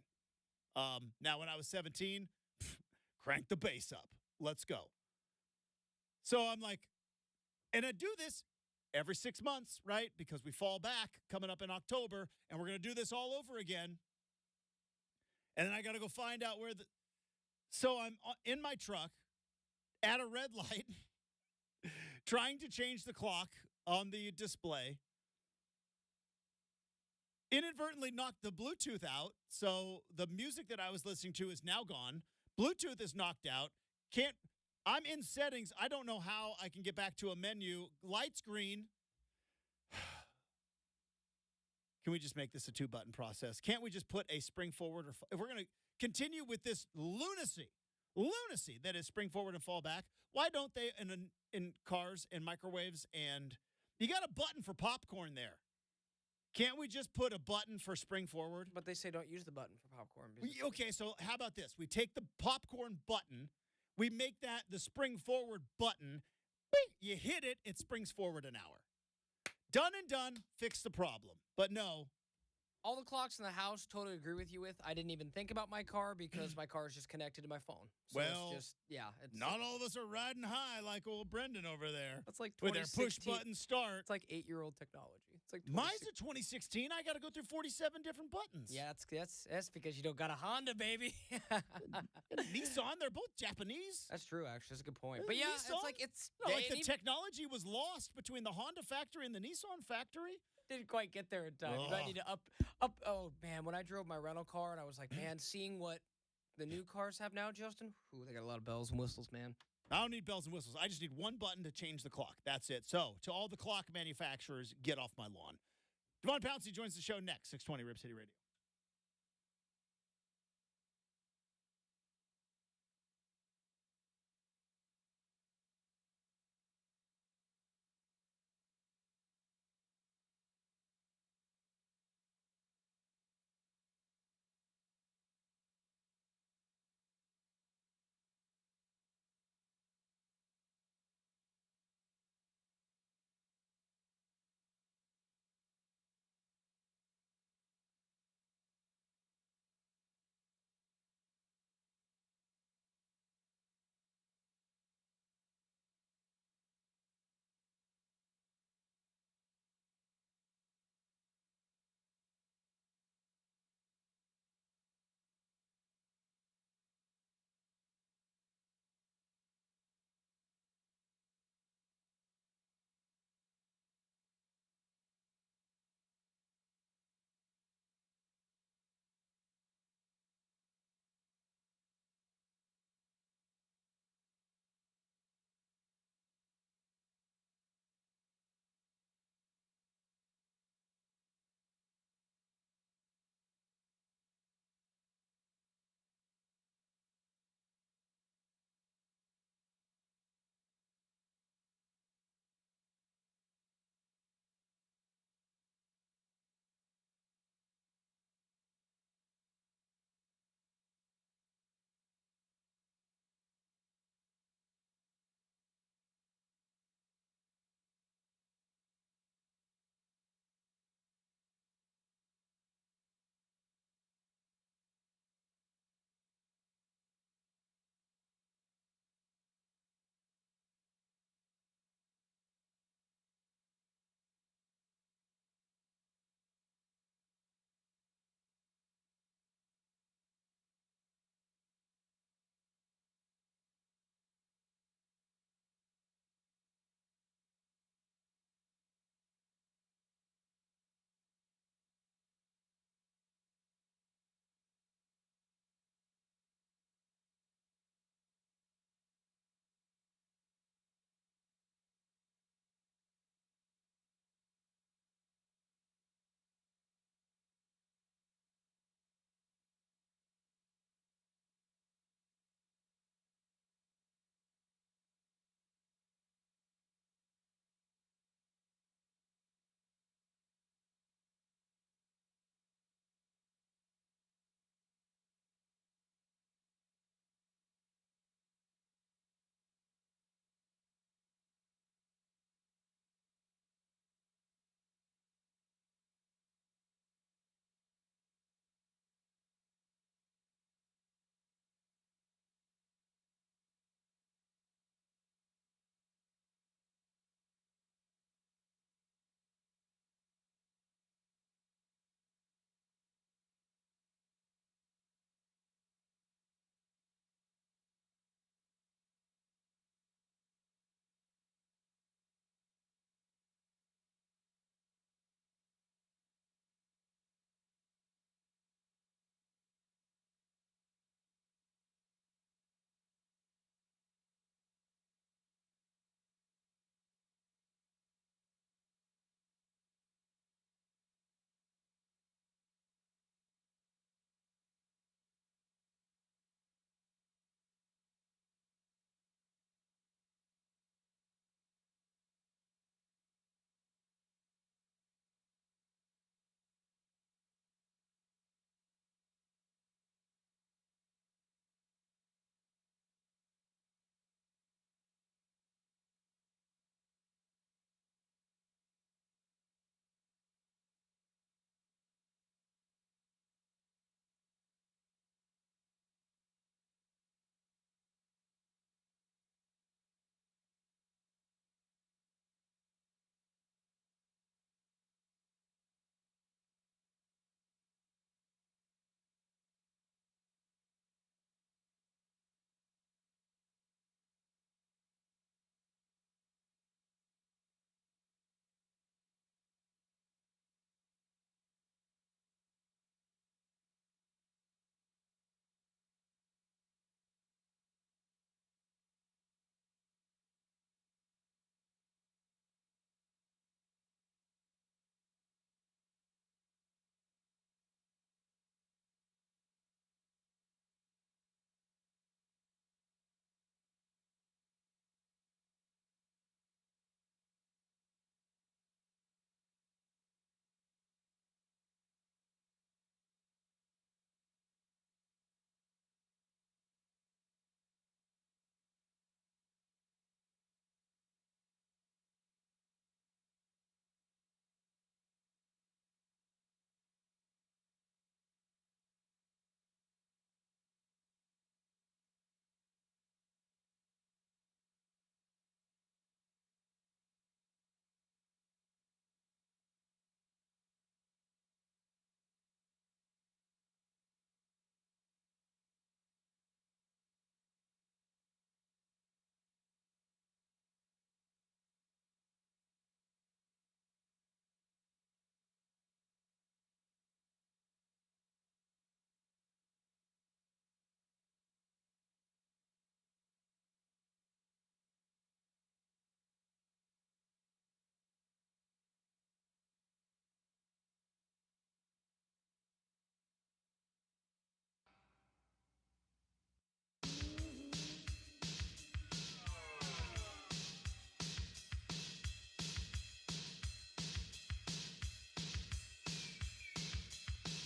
Now, when I was 17, crank the bass up. Let's go. So I'm like, and I do this every 6 months, right? Because we fall back coming up in October, and we're going to do this all over again. And then I got to go find out where the. So I'm in my truck at a red light, trying to change the clock on the display. Inadvertently knocked the Bluetooth out, so the music that I was listening to is now gone. Bluetooth is knocked out. I'm in settings. I don't know how I can get back to a menu. Lights green. Can we just make this a 2-button process? Can't we just put a spring forward? Or if we're going to continue with this lunacy that is spring forward and fall back, why don't they in cars and microwaves, and you got a button for popcorn there? Can't we just put a button for spring forward? But they say don't use the button for popcorn. Okay, so how about this? We take the popcorn button, we make that the spring forward button. Bing, you hit it, it springs forward an hour. Done and done, fix the problem. But no. All the clocks in the house, totally agree with you with. I didn't even think about my car because my car is just connected to my phone. So well, it's just, yeah. It's not all of us are riding high like old Brenden over there. That's like with their push-button start. It's like 8-year-old technology. It's like mine's a 2016. I got to go through 47 different buttons. Yeah, that's because you don't got a Honda, baby. Nissan, they're both Japanese. That's true, actually. That's a good point. But yeah, Nissan? it's like the technology was lost between the Honda factory and the Nissan factory. Didn't quite get there in time. You might need to up. Oh man, when I drove my rental car and I was like, man, seeing what the new cars have now, Justin, they got a lot of bells and whistles, man. I don't need bells and whistles. I just need one button to change the clock. That's it. So, to all the clock manufacturers, get off my lawn. Devon Pouncey joins the show next, 620 Rip City Radio.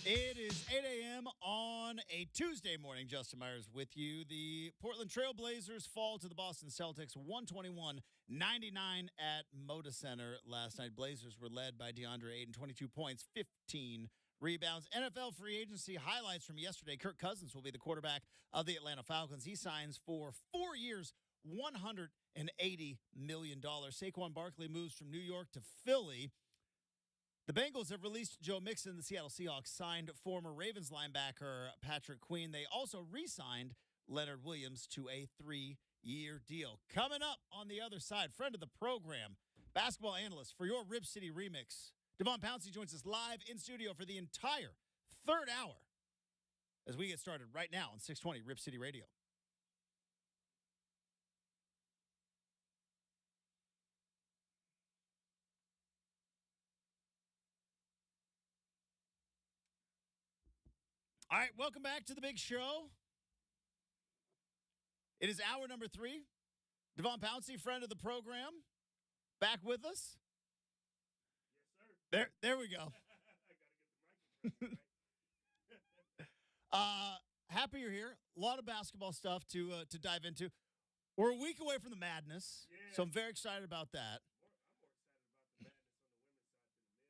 It is 8 a.m. on a Tuesday morning. Justin Myers with you. The Portland Trail Blazers fall to the Boston Celtics 121-99 at Moda Center last night. Blazers were led by DeAndre Ayton, 22 points, 15 rebounds. NFL free agency highlights from yesterday. Kirk Cousins will be the quarterback of the Atlanta Falcons. He signs for 4 years, $180 million. Saquon Barkley moves from New York to Philly. The Bengals have released Joe Mixon. The Seattle Seahawks signed former Ravens linebacker Patrick Queen. They also re-signed Leonard Williams to a 3-year deal. Coming up on the other side, friend of the program, basketball analyst for your Rip City Remix, Devon Pouncey joins us live in studio for the entire third hour as we get started right now on 620 Rip City Radio. All right, welcome back to the big show. It is hour number 3. Devon Pouncey, friend of the program, back with us. Yes, sir. There we go. I got to get the microphone right. Happy you're here. A lot of basketball stuff to dive into. We're a week away from the madness, Yeah. so I'm very excited about that. I'm more excited about the madness on the women's side than the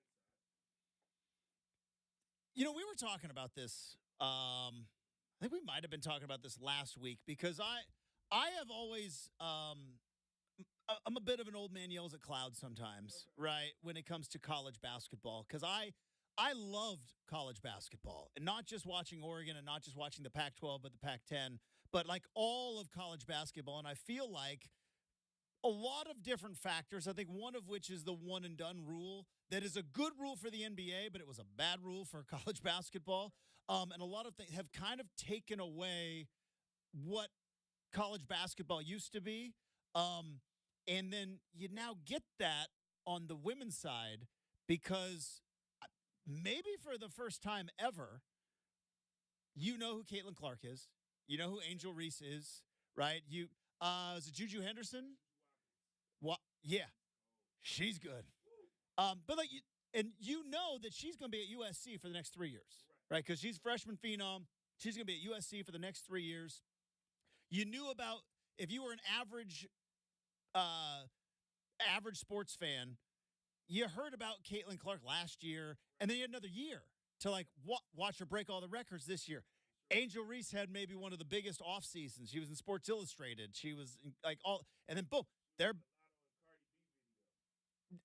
men's side. You know, we were talking about this. I think we might have been talking about this last week because I have always I'm a bit of an old man yells at clouds sometimes, right? When it comes to college basketball, because I loved college basketball and not just watching Oregon and not just watching the Pac-12 but the Pac-10, but like all of college basketball. And I feel like a lot of different factors. I think one of which is the one and done rule. That is a good rule for the NBA, but it was a bad rule for college basketball. And a lot of things have kind of taken away what college basketball used to be. And then you now get that on the women's side because maybe for the first time ever, you know who Caitlin Clark is. You know who Angel Reese is, right? Is it Juju Henderson? What? Yeah, she's good. But like, you know that she's going to be at USC for the next 3 years, right? Because she's freshman phenom. She's going to be at USC for the next 3 years. You knew about, if you were an average sports fan, you heard about Caitlin Clark last year, and then you had another year to like watch her break all the records this year. Angel Reese had maybe one of the biggest off seasons. She was in Sports Illustrated. She was like and then boom, they're.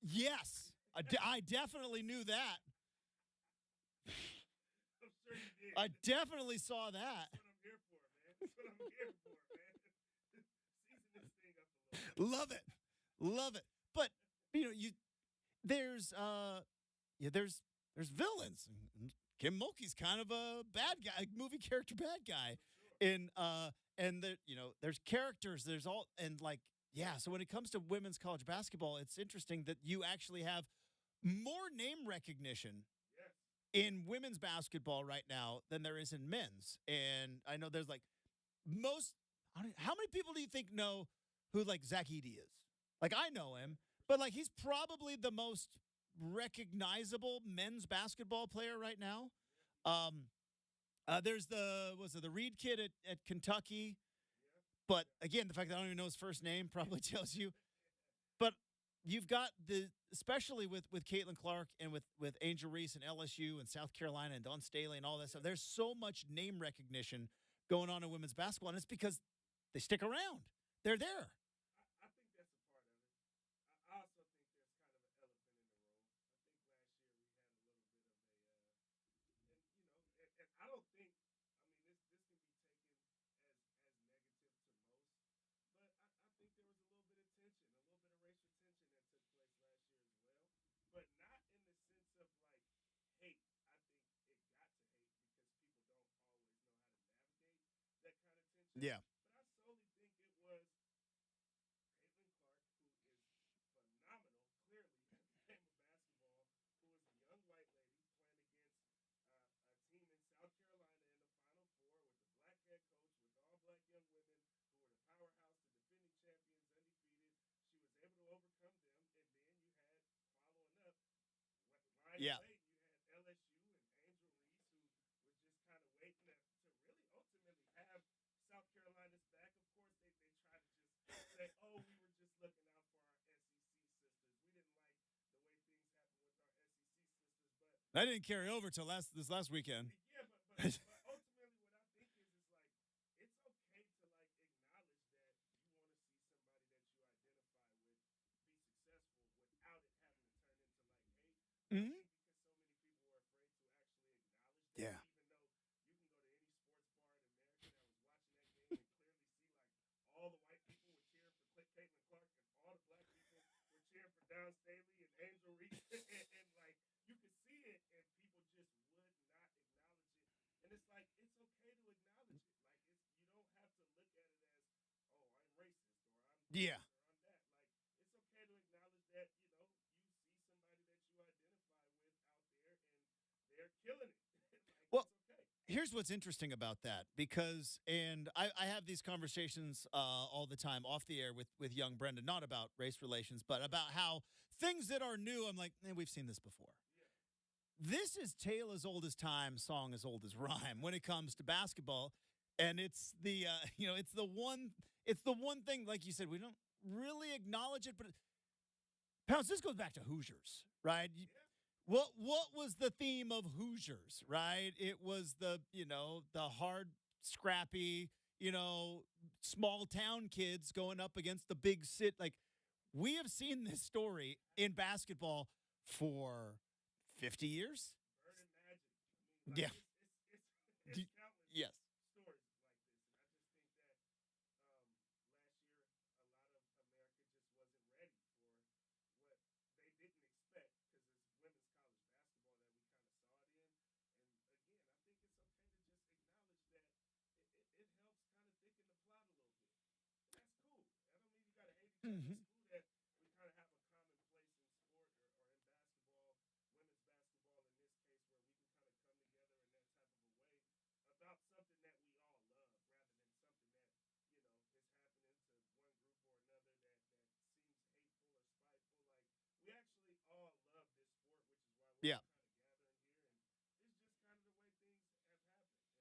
Yes, I definitely knew that. I'm sure you did. I definitely saw that. That's what I'm here for, man. That's what I'm here for, man. Season this thing up a little bit. Love it. But you know, there's villains. Kim Mulkey's kind of a bad guy, movie character bad guy, and there's characters. There's all and like. Yeah, so when it comes to women's college basketball, it's interesting that you actually have more name recognition Yes. in women's basketball right now than there is in men's. And I know there's like how many people do you think know who like Zach Edey is? Like I know him, but like he's probably the most recognizable men's basketball player right now. There's the Reed kid at Kentucky. But again, the fact that I don't even know his first name probably tells you. But you've got especially with Caitlin Clark and with Angel Reese and LSU and South Carolina and Dawn Staley and all that stuff. There's so much name recognition going on in women's basketball, and it's because they stick around. They're there. I think that's a part of it. I also think there's kind of an elephant in the room. I think last year we had a little bit of and I don't think, this can be taken as negative to most, but I think there was a little bit of tension, a little bit of racial tension that took place last year as well, but not in the sense of like hate. I think it got to hate because people don't always know how to navigate that kind of tension. Yeah. But I solely think it was Caitlin Clark, who is phenomenal, clearly, at the game of basketball, who is a young white lady playing against a team in South Carolina in the Final Four with a black head coach, with all black young women who were the powerhouse, the defending champions, undefeated. She was able to overcome them, and then you had, following up, lying Yeah. late, you had LSU and Angel Reese, who I didn't carry over till this last weekend. Yeah, but ultimately, what I think is like it's okay to like acknowledge that you want to see somebody that you identify with be successful without it having to turn into like hate. I Hmm. think because so many people were afraid to actually acknowledge that, Yeah. even though you can go to any sports bar in America that was watching that game and clearly see like all the white people were cheering for Caitlin Clark and all the black people were cheering for Don Staley and Angel Reese and like you could see it and people just would not acknowledge it. And it's like it's okay to acknowledge it. Like you don't have to look at it as, oh, I'm racist or I'm Yeah. this or I'm that. Like it's okay to acknowledge that, you see somebody that you identify with out there and they're killing it. Like Well, it's okay. here's what's interesting about that because, and I have these conversations all the time off the air with young Brenden, not about race relations, but about how things that are new. I'm like, we've seen this before. Yeah. This is tale as old as time, song as old as rhyme when it comes to basketball, and it's the it's the one thing, like you said, we don't really acknowledge it, but Pounce, this goes back to Hoosiers, right? Yeah. What was the theme of Hoosiers, right? It was the hard, scrappy, small town kids going up against the big city. Like, we have seen this story in basketball for 50 years. Burning magic. I mean, like Yeah. it's countless Yes. stories like this, and I just think that last year a lot of America just wasn't ready for what they didn't expect because it's women's college basketball that we kind of saw it in. And again, I think it's okay to just acknowledge that it helps kind of thicken the plot a little bit, and that's cool. I don't mean you got to hate each other. It's Hmm. cool that we kind of have a common place in sport or in basketball, women's basketball in this case, where we can kind of come together in that type of a way about something that we all love, rather than something that is happening to one group or another that seems hateful or spiteful. Like we actually all love this sport, which is why we're Yeah. all kind of gathering here, and it's just kind of the way things have happened.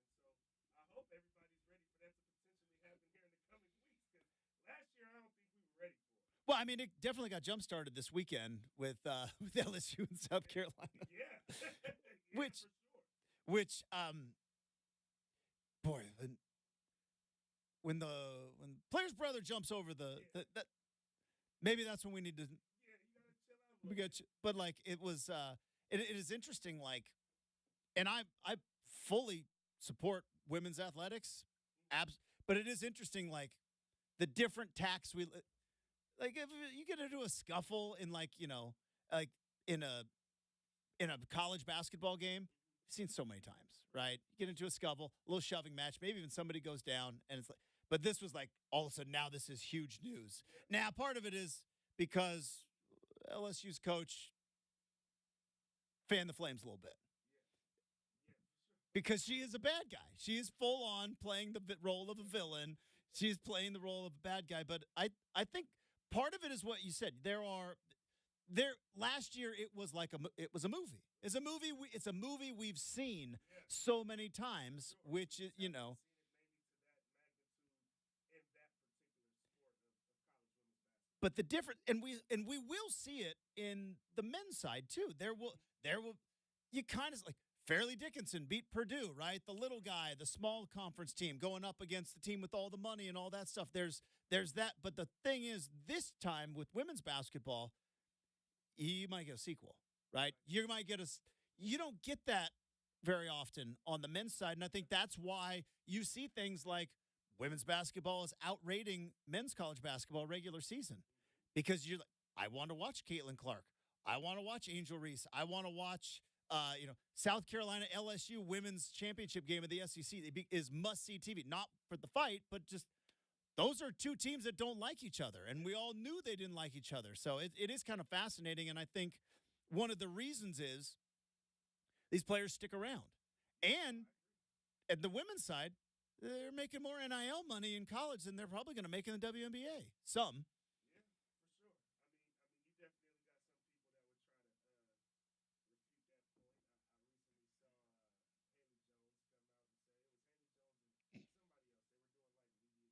And so I hope everybody's ready for that to potentially happen here in the coming weeks, because last year I don't think we were ready for it. Well, I mean, it definitely got jump started this weekend with with LSU and South Carolina, Yeah, yeah, which for sure. which boy, when player's brother jumps over the that maybe that's when we need to Yeah, you gotta chill out a we little got you. But like it was it is interesting, like, and I fully support women's athletics, abs, but it is interesting, like, the different tacks like if you get into a scuffle in, like, like in a college basketball game. I've seen so many times, right? You get into a scuffle, a little shoving match, maybe even somebody goes down, and it's like, but this was like all of a sudden now this is huge news. Now part of it is because LSU's coach fanned the flames a little bit Yeah, for sure. because she is a bad guy. She is full on playing the role of a villain. She's playing the role of a bad guy. But I think part of it is what you said. There last year it was like it was a movie. It's a movie. It's a movie we've seen Yeah. so many times, Sure. which We is just haven't seen it maybe to that magnitude in that particular sport of college women's basketball. but the different, and we will see it in the men's side too. There will you kind of like Fairleigh Dickinson beat Purdue, right? The little guy, the small conference team going up against the team with all the money and all that stuff. There's that, but the thing is, this time with women's basketball, you might get a sequel, right? You might get you don't get that very often on the men's side. And I think that's why you see things like women's basketball is outrating men's college basketball regular season, because you're like, I want to watch Caitlin Clark. I want to watch Angel Reese. I want to watch, South Carolina LSU women's championship game of the SEC. Is must see TV, not for the fight, but just those are two teams that don't like each other, and we all knew they didn't like each other. So it is kind of fascinating, and I think one of the reasons is these players stick around. And at the women's side, they're making more NIL money in college than they're probably going to make in the WNBA. Some. Yeah, for sure. I mean, you definitely got some people that would try to refute that point. I recently saw Haley Jones come out and say it was Haley Jones and somebody else. They were doing like media day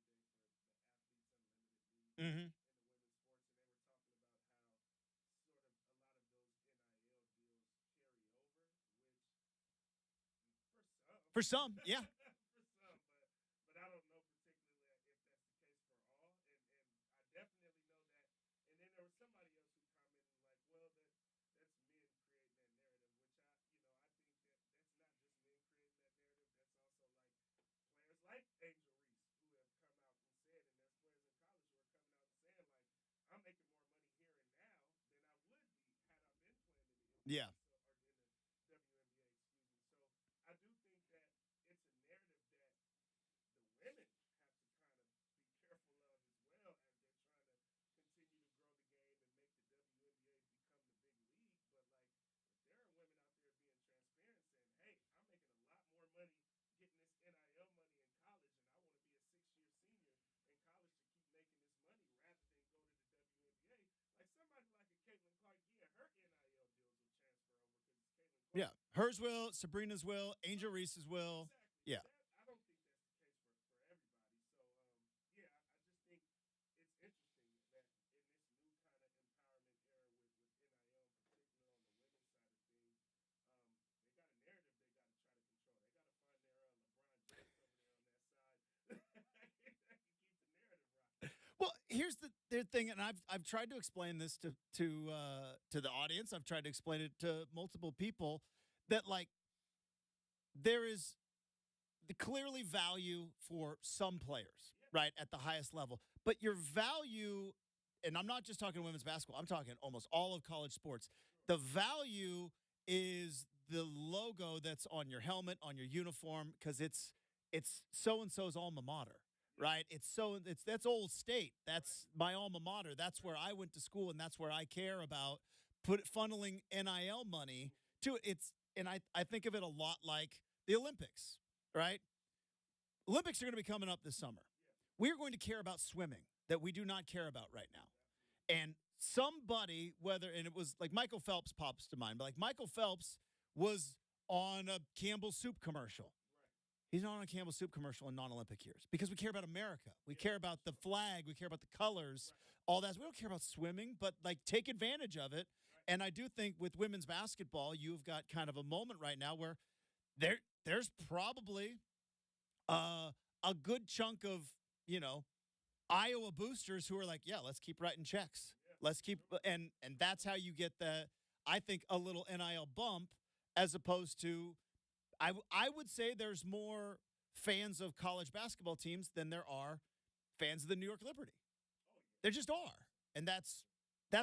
for the Athletes Unlimited League Mm-hmm. in the women's sports, and they were talking about how sort of a lot of those NIL deals carry over with For some, yeah. For some, but I don't know particularly if that's the case for all. And I definitely know that. And then there was somebody else who commented like, well, that's men creating that narrative, which I think that's not just men creating that narrative. That's also like players like Angel Reese who have come out and said, and there's players in college who are coming out and saying like, I'm making more money here and now than I would be had I been playing in the NBA Yeah. or in the WNBA, excuse me. So I do think that it's a narrative that the women have to kind of be careful of as well as they're trying to continue to grow the game and make the WNBA become the big league. But like, if there are women out there being transparent, saying, "Hey, I'm making a lot more money getting this NIL money in college, and I want to be a 6-year senior in college to keep making this money rather than go to the WNBA." Like somebody like a Caitlin Clark, yeah, her NIL deals will transfer over because it's Caitlin Clark. Yeah. Hers will, Sabrina's will, Angel Reese's will. Exactly. Yeah. But I don't think that's the case for everybody. So, yeah, I just think it's interesting that in this new kind of empowerment era with NIL in particular on the women's side of things, they got a narrative they got to try to control. They got to find their LeBron James over there on that side that can keep the narrative rocking. Well, here's the thing, and I've tried to explain this to the audience. I've tried to explain it to multiple people that like there is the clearly value for some players, right, at the highest level. But your value, and I'm not just talking women's basketball, I'm talking almost all of college sports. The value is the logo that's on your helmet, on your uniform, because it's so and so's alma mater, right? That's Old State. That's my alma mater. That's where I went to school, and that's where I care about funneling NIL money to it. And I think of it a lot like the Olympics, right? Olympics are going to be coming up this summer. We're going to care about swimming that we do not care about right now. And somebody, and it was like Michael Phelps pops to mind, but like Michael Phelps was on a Campbell Soup commercial. He's not on a Campbell Soup commercial in non-Olympic years because we care about America. We care about the flag. We care about the colors, all that. We don't care about swimming, but like take advantage of it. And I do think with women's basketball, you've got kind of a moment right now where there's probably a good chunk of, Iowa boosters who are like, yeah, let's keep writing checks. Let's keep and that's how you get I think a little NIL bump as opposed to I would say there's more fans of college basketball teams than there are fans of the New York Liberty. There just are. And that's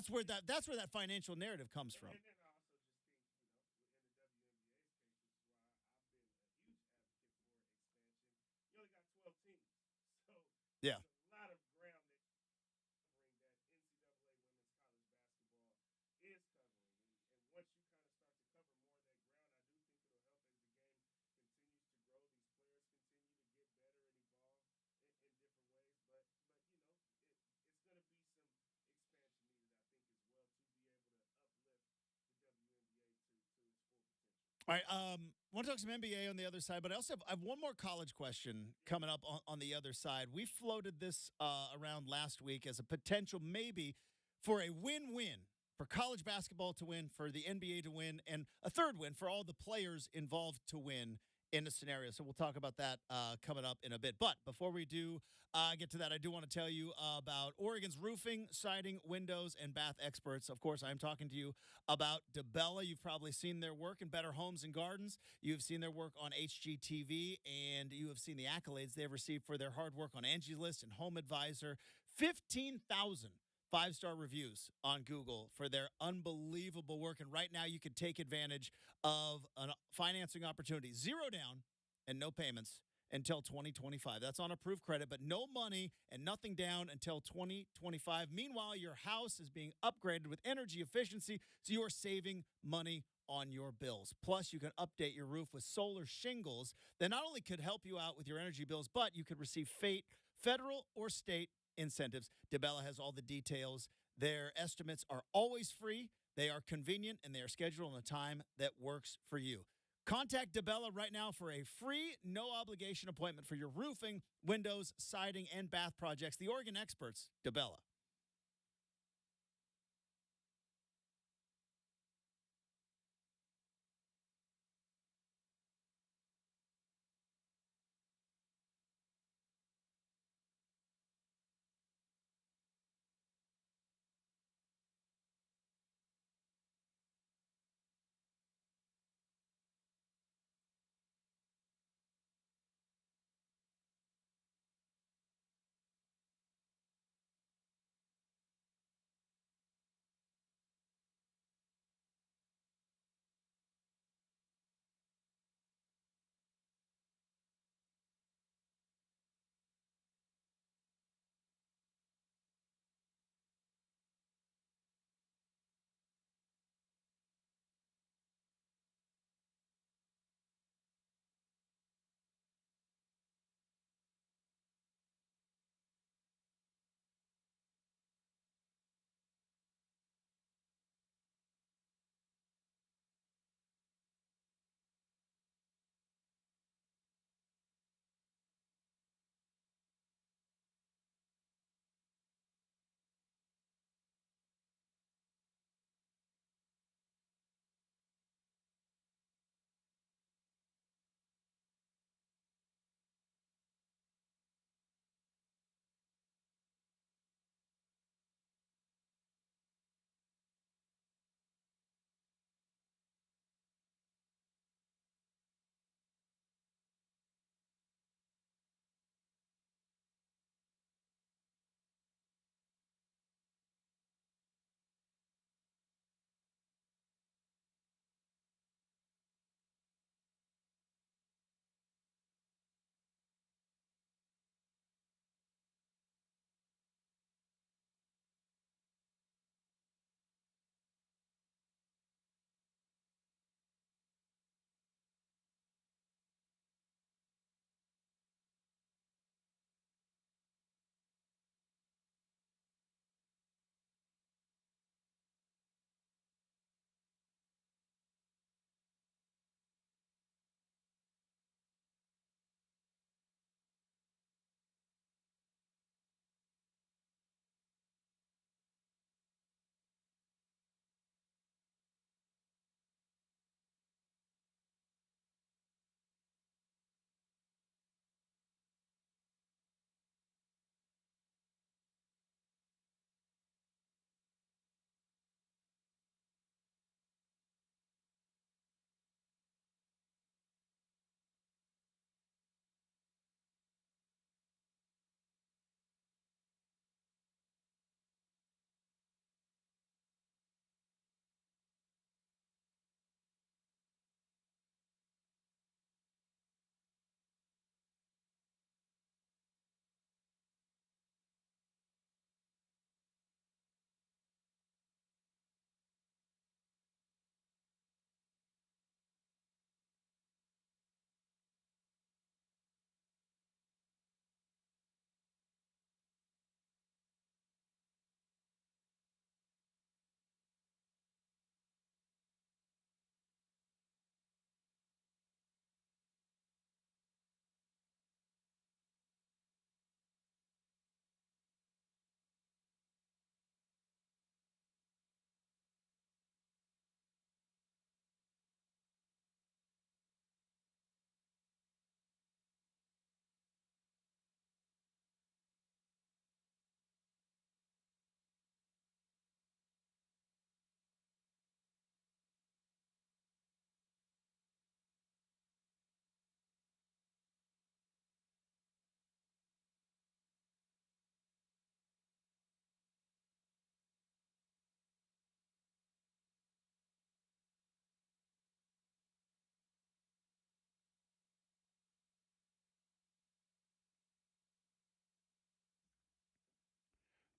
where that financial narrative comes from. And then I also just think, in the WNBA's case, which is why I've been a huge advocate for expansion, you only got 12 teams. So Yeah. there's a lot of ground that NCAA women's college basketball is covering. And once you kind of start to cover more of that ground, I do think it'll help as the game continues to grow. These players continue to get better and evolve in different ways. But it's going to be some expansion needed, I think, as well to be able to uplift the WNBA to its full potential. All right, want to talk some NBA on the other side, but I also have one more college question coming up on the other side. We floated this around last week as a potential maybe for a win-win for college basketball to win, for the NBA to win, and a third win for all the players involved to win in a scenario. So we'll talk about that coming up in a bit. But before we do get to that, I do want to tell you about Oregon's roofing, siding, windows, and bath experts. Of course, I'm talking to you about DeBella. You've probably seen their work in Better Homes and Gardens. You've seen their work on HGTV, and you have seen the accolades they've received for their hard work on Angie's List and Home Advisor. 15,000 5-star reviews on Google for their unbelievable work. And right now you can take advantage of a financing opportunity. 0 down and no payments until 2025. That's on approved credit, but no money and nothing down until 2025. Meanwhile, your house is being upgraded with energy efficiency, so you are saving money on your bills. Plus, you can update your roof with solar shingles that not only could help you out with your energy bills, but you could receive federal or state incentives. DeBella has all the details. Their estimates are always free. They are convenient, and they are scheduled on a time that works for you. Contact DeBella right now for a free, no-obligation appointment for your roofing, windows, siding, and bath projects. The Oregon experts, DeBella.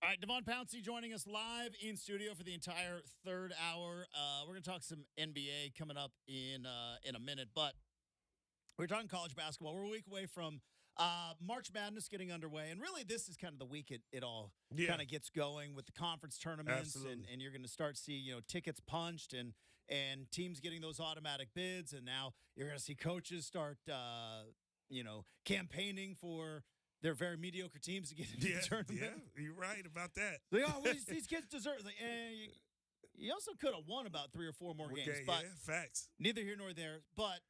All right, Devon Pouncey joining us live in studio for the entire third hour. We're going to talk some NBA coming up in a minute, but we're talking college basketball. We're a week away from March Madness getting underway, and really this is kind of the week it all kind of gets going with the conference tournaments, and you're going to start see tickets punched and teams getting those automatic bids, and now you're going to see coaches start campaigning for their very mediocre teams to get into the tournament. Yeah, you're right about that. Like, oh, well, these kids deserve it. Like, you also could have won about 3 or 4 more games, but facts. Neither here nor there. But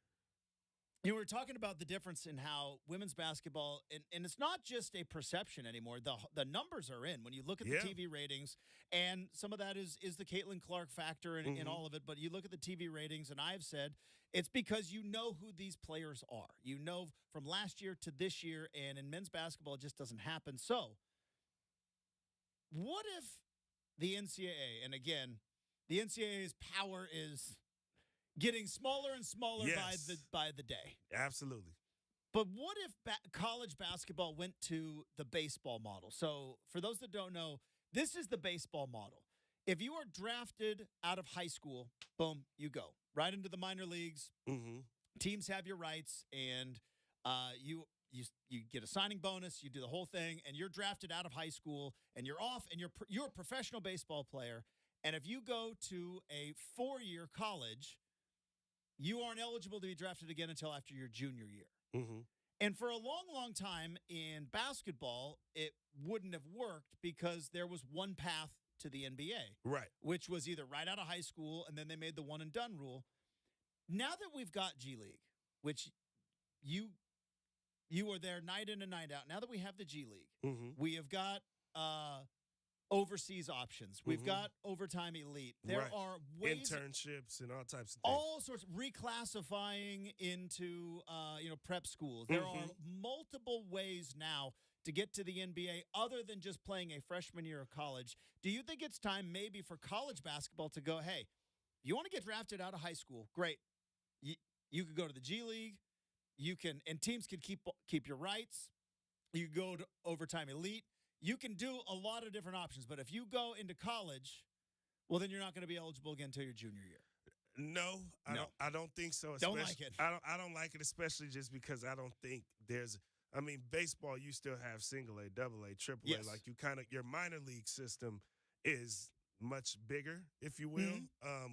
we're talking about the difference in how women's basketball, and it's not just a perception anymore. The numbers are in when you look at the TV ratings, and some of that is the Caitlin Clark factor in all of it. But you look at the TV ratings, and I've said it's because you know who these players are. You know from last year to this year, and in men's basketball, it just doesn't happen. So, what if the NCAA, and again, the NCAA's power is getting smaller and smaller by the day. Absolutely. But what if college basketball went to the baseball model? So for those that don't know, this is the baseball model. If you are drafted out of high school, boom, you go right into the minor leagues. Mm-hmm. Teams have your rights, and you get a signing bonus. You do the whole thing, and you're drafted out of high school, and you're off, and you're a professional baseball player. And if you go to a 4-year college, you aren't eligible to be drafted again until after your junior year. Mm-hmm. And for a long, long time in basketball, it wouldn't have worked because there was one path to the NBA. Right. Which was either right out of high school, and then they made the one and done rule. Now that we've got G League, which you are there night in and night out. Now that we have the G League, we have got overseas options. We've got overtime elite. There are ways, internships and all types of things. All sorts, reclassifying into prep schools. There are multiple ways now to get to the NBA other than just playing a freshman year of college. Do you think it's time maybe for college basketball to go, hey, you want to get drafted out of high school? Great. You could go to the G League. You can, and teams can keep your rights. You can go to overtime elite. You can do a lot of different options, but if you go into college, well, then you're not going to be eligible again until your junior year. No, I don't think so. Don't like it. I don't like it, especially just because I don't think there's. I mean, baseball, you still have single A, double A, triple A. Like your minor league system is much bigger, if you will.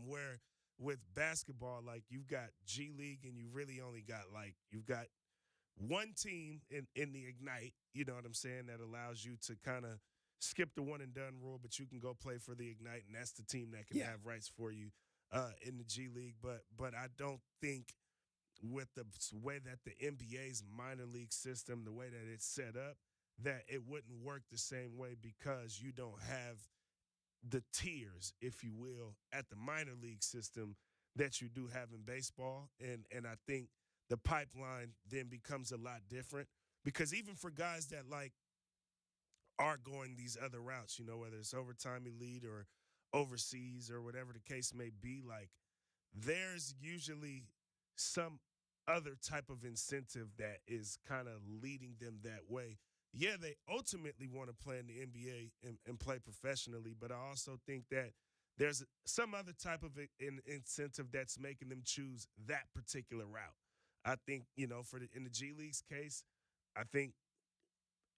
Where with basketball, like you've got G League, and you really only got you've got one team in the Ignite, you know what I'm saying, that allows you to kind of skip the one and done rule, but you can go play for the Ignite, and that's the team that can have rights for you in the G League. But I don't think with the way that the NBA's minor league system, the way that it's set up, that it wouldn't work the same way because you don't have the tiers, if you will, at the minor league system that you do have in baseball. And I think the pipeline then becomes a lot different because even for guys that are going these other routes, whether it's overtime elite or overseas or whatever the case may be, there's usually some other type of incentive that is kind of leading them that way. Yeah, they ultimately want to play in the NBA and play professionally, but I also think that there's some other type of incentive that's making them choose that particular route. I think, in the G League's case, I think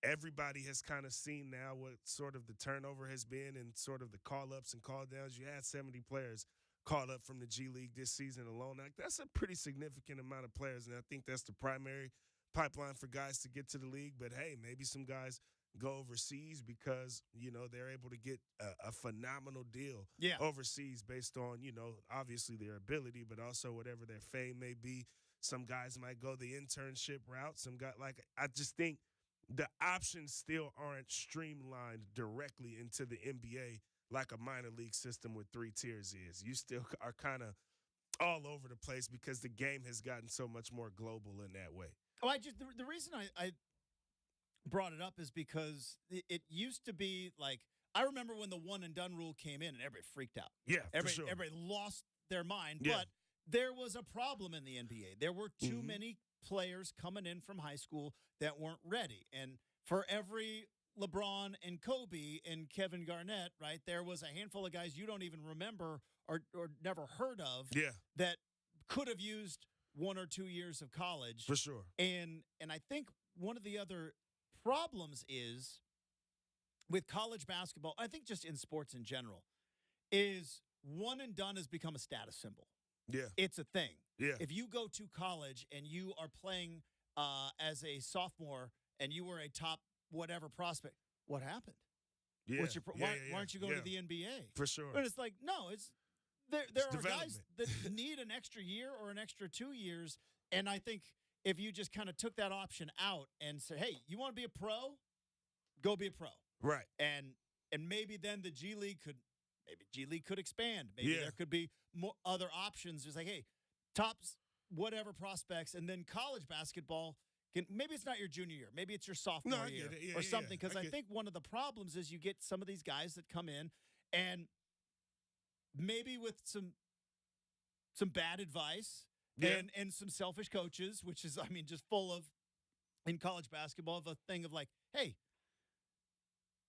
everybody has kind of seen now what sort of the turnover has been and sort of the call-ups and call-downs. You had 70 players called up from the G League this season alone. That's a pretty significant amount of players, and I think that's the primary pipeline for guys to get to the league. But, hey, maybe some guys go overseas because, they're able to get a phenomenal deal overseas based on, obviously their ability, but also whatever their fame may be. Some guys might go the internship route. Some guys, I just think the options still aren't streamlined directly into the NBA like a minor league system with 3 tiers is. You still are kind of all over the place because the game has gotten so much more global in that way. Well, the reason I brought it up is because it used to be I remember when the one and done rule came in and everybody freaked out. Yeah, for sure. Everybody lost their mind. Yeah. But there was a problem in the NBA. There were too many players coming in from high school that weren't ready. And for every LeBron and Kobe and Kevin Garnett, right? There was a handful of guys you don't even remember or never heard of Yeah, that could have used 1 or 2 years of college. for sure. And I think one of the other problems is with college basketball, I think just in sports in general, is one and done has become a status symbol. Yeah, It's a thing. yeah, If you go to college and you are playing as a sophomore and you were a top whatever prospect, what happened? yeah. What's your yeah, why aren't you going to the NBA? For sure. But it's like, no, it's there It's are guys development. that need an extra year or an extra 2 years. And I think if you just kind of took that option out and said, hey, you want to be a pro? Go be a pro. Right. And maybe then the G League could expand. Maybe Yeah. there could be more other options. It's like, hey, tops whatever prospects, and then college basketball maybe it's not your junior year, maybe it's your sophomore I year get it. Yeah, or yeah, something. yeah. Because I I get- think one of the problems is you get some of these guys that come in and maybe with some bad advice Yeah. and some selfish coaches, which is, I mean, just full of in college basketball of a thing of like, hey,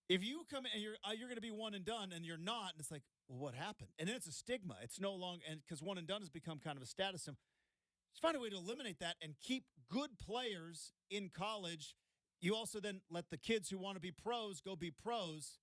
if you come in and you're going to be one and done and you're not, and it's like, well, what happened? And then it's a stigma. It's no longer, and because one and done has become kind of a status symbol. Just find a way to eliminate that and keep good players in college. You also then let the kids who want to be pros go be pros.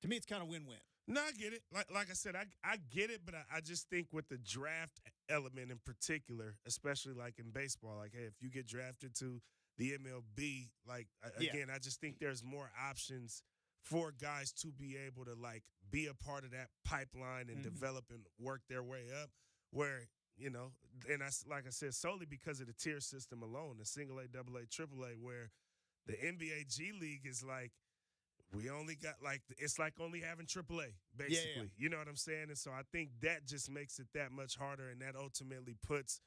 To me, it's kind of win-win. No, I get it. Like I said, I get it, but I just think with the draft element in particular, especially like in baseball, like, hey, if you get drafted to the MLB, like, Yeah. again, I just think there's more options for guys to be able to, like, be a part of that pipeline and develop and work their way up where, you know, and like I said, solely because of the tier system alone, the single A, double A, triple A, where the NBA G League is like, we only got like it's like only having AAA, basically. You know what I'm saying? And so I think that just makes it that much harder, and that ultimately puts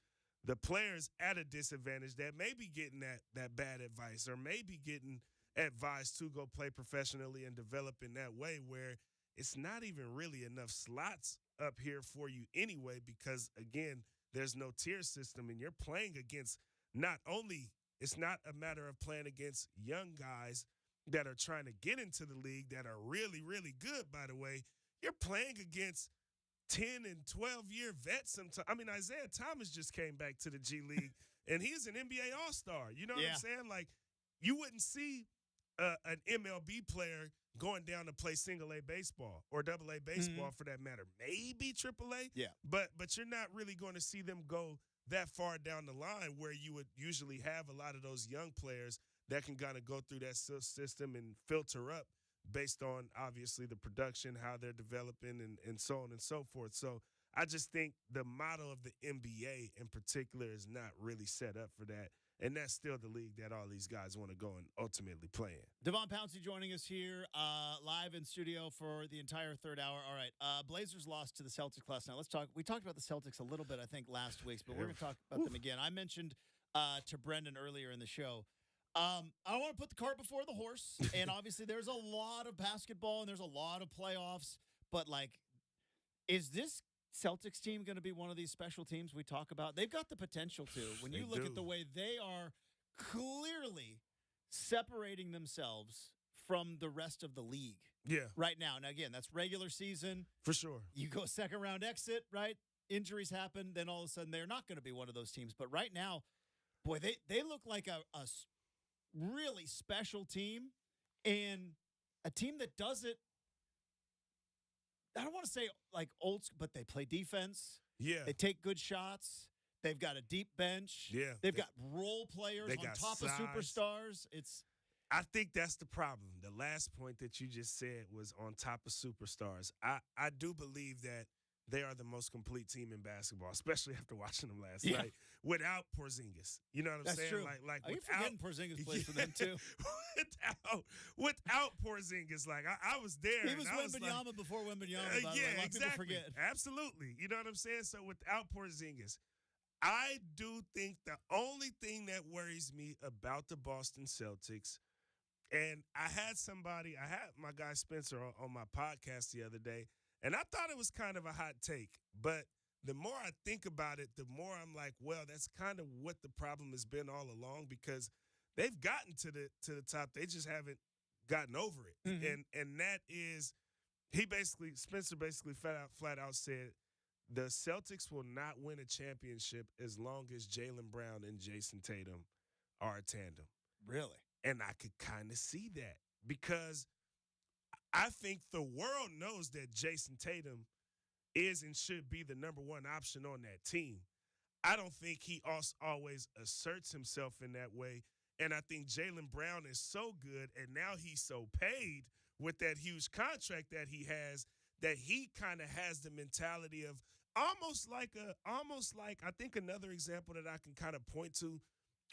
the players at a disadvantage that may be getting that bad advice or maybe getting advice to go play professionally and develop in that way where it's not even really enough slots up here for you anyway because, again, there's no tier system, and you're playing against not only – it's not a matter of playing against young guys – that are trying to get into the league that are really, really good, by the way. You're playing against 10 and 12-year vets sometimes. I mean, Isaiah Thomas just came back to the G League, and he's an NBA All-Star. You know what I'm saying? Like, you wouldn't see an MLB player going down to play single-A baseball or double-A baseball for that matter. Maybe triple-A, but you're not really going to see them go that far down the line where you would usually have a lot of those young players that can kind of go through that system and filter up based on, obviously, the production, how they're developing, and so on and so forth. So I just think the model of the NBA in particular is not really set up for that. And that's still the league that all these guys want to go and ultimately play in. Devon Pouncey joining us here live in studio for the entire third hour. All right, Blazers lost to the Celtics last night. Let's talk. We talked about the Celtics a little bit, I think, last week, but we're going to talk about them again. I mentioned to Brenden earlier in the show, I don't want to put the cart before the horse, and obviously there's a lot of basketball and there's a lot of playoffs, but, like, is this Celtics team going to be one of these special teams we talk about? They've got the potential to. When you look at the way they are clearly separating themselves from the rest of the league right now. Now, again, that's regular season. For sure. You go second round exit, right? Injuries happen, then all of a sudden they're not going to be one of those teams. But right now, boy, they look like a really special team and a team that does it. I don't want to say like old, but they play defense. Yeah. They take good shots. They've got a deep bench. Yeah. They've got role players on got top size. of superstars. I think that's the problem. The last point that you just said was on top of superstars. I do believe that they are the most complete team in basketball, especially after watching them last night, without Porzingis. You know what I'm That's saying? true. Like Are you without forgetting Porzingis plays for them too? without Porzingis, like I was there. He was Wembanyama before Wembanyama. By the way. A lot of people forget. Absolutely. You know what I'm saying? So without Porzingis, I do think the only thing that worries me about the Boston Celtics, and I had my guy Spencer on my podcast the other day, and I thought it was kind of a hot take, but the more I think about it, the more I'm like, well, that's kind of what the problem has been all along because they've gotten to the top. They just haven't gotten over it. Mhm. And that is Spencer basically flat out said the Celtics will not win a championship as long as Jaylen Brown and Jason Tatum are a tandem. Really? And I could kind of see that because I think the world knows that Jason Tatum is and should be the number one option on that team. I don't think he always asserts himself in that way. And I think Jaylen Brown is so good, and now he's so paid with that huge contract that he has, that he kind of has the mentality of almost like I think another example that I can kind of point to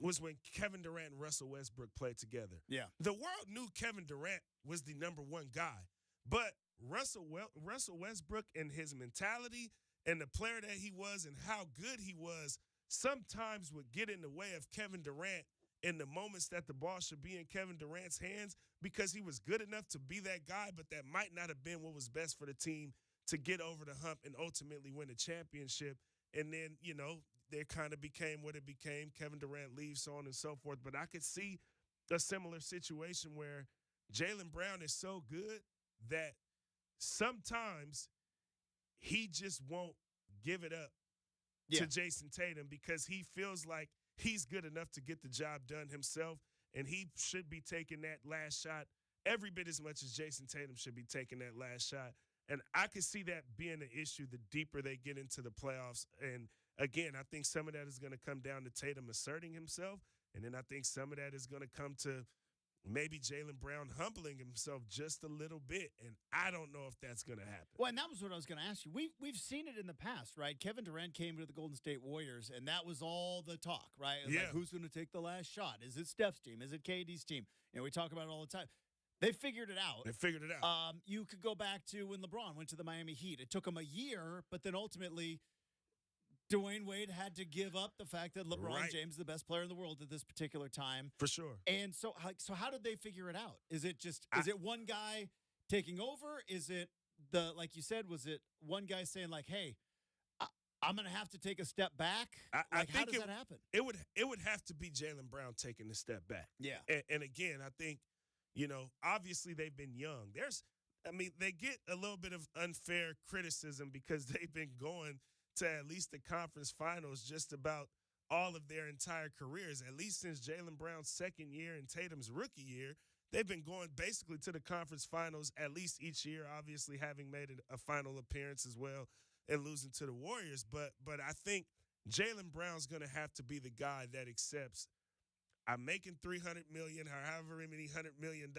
was when Kevin Durant and Russell Westbrook played together. Yeah. The world knew Kevin Durant was the number one guy, but Russell Westbrook and his mentality and the player that he was and how good he was sometimes would get in the way of Kevin Durant in the moments that the ball should be in Kevin Durant's hands, because he was good enough to be that guy, but that might not have been what was best for the team to get over the hump and ultimately win a championship. And then, there kind of became what it became. Kevin Durant leaves, so on and so forth. But I could see a similar situation where Jaylen Brown is so good that sometimes he just won't give it up to Jason Tatum because he feels like he's good enough to get the job done himself, and he should be taking that last shot every bit as much as Jason Tatum should be taking that last shot. And I could see that being an issue the deeper they get into the playoffs. And again, I think some of that is going to come down to Tatum asserting himself, and then I think some of that is going to come to maybe Jaylen Brown humbling himself just a little bit, and I don't know if that's going to happen. Well, and that was what I was going to ask you. We've seen it in the past, right? Kevin Durant came to the Golden State Warriors, and that was all the talk, right? It was like, who's going to take the last shot? Is it Steph's team? Is it KD's team? We talk about it all the time. They figured it out. You could go back to when LeBron went to the Miami Heat. It took him a year, but then ultimately Dwayne Wade had to give up the fact that LeBron James is the best player in the world at this particular time. For sure. And so how did they figure it out? Is it one guy taking over? Is it like you said, was it one guy saying like, hey, I'm going to have to take a step back? I think how does that happen? It would have to be Jaylen Brown taking a step back. Yeah. And again, I think, obviously they've been young. They get a little bit of unfair criticism because they've been going to at least the conference finals just about all of their entire careers, at least since Jaylen Brown's second year and Tatum's rookie year. They've been going basically to the conference finals at least each year, obviously having made a final appearance as well and losing to the Warriors. But I think Jaylen Brown's going to have to be the guy that accepts, I'm making $300 million, or however many $100 million